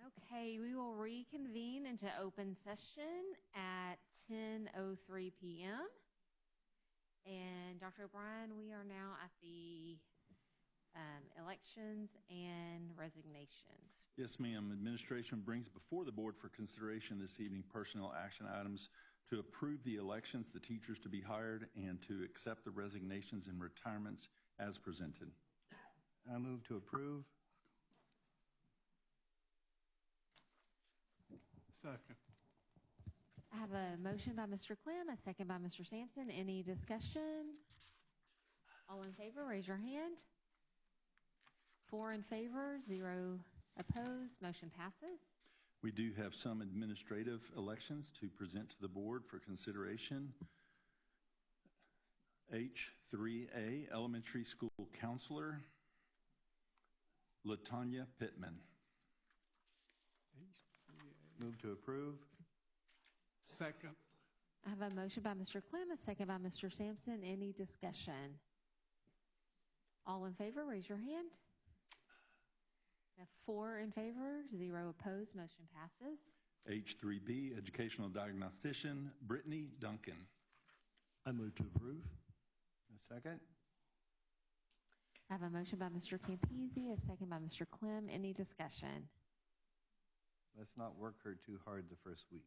Okay, we will reconvene into open session at 10:03 p.m. And Dr. O'Brien, we are now at the elections and resignations. Yes, ma'am. Administration brings before the board for consideration this evening personnel action items to approve the elections, the teachers to be hired, and to accept the resignations and retirements as presented. I move to approve. Second. I have a motion by Mr. Clem, a second by Mr. Sampson. Any discussion? All in favor, raise your hand. 4 in favor, 0 opposed. Motion passes. We do have some administrative elections to present to the board for consideration. H3A, Elementary School Counselor, Latanya Pittman. Move to approve. Second. I have a motion by Mr. Clem, a second by Mr. Sampson. Any discussion? All in favor, raise your hand. We have 4 in favor, 0 opposed. Motion passes. H3B, Educational Diagnostician, Brittany Duncan. I move to approve. A second. I have a motion by Mr. Campisi, a second by Mr. Clem. Any discussion? Let's not work her too hard the first week.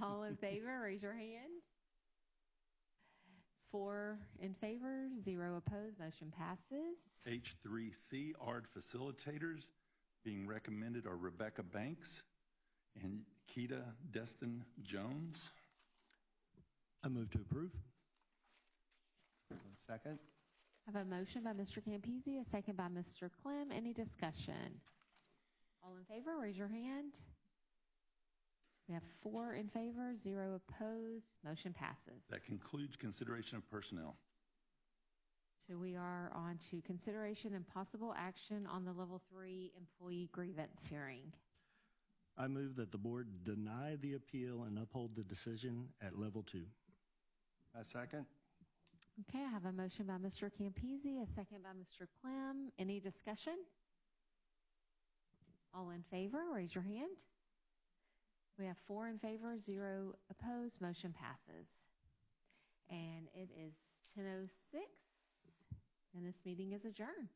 All in favor, raise your hand. 4 in favor, 0 opposed. Motion passes. H3C, ARD Facilitators, being recommended are Rebecca Banks and Keita Destin Jones. I move to approve. Second. I have a motion by Mr. Campisi, a second by Mr. Clem. Any discussion? All in favor, raise your hand. We have 4 in favor, 0 opposed. Motion passes. That concludes consideration of personnel. So we are on to consideration and possible action on the Level 3 employee grievance hearing. I move that the board deny the appeal and uphold the decision at Level 2. A second. Okay, I have a motion by Mr. Campisi, a second by Mr. Clem. Any discussion? All in favor, raise your hand. We have 4 in favor, 0 opposed. Motion passes. And it is 10:06, and this meeting is adjourned.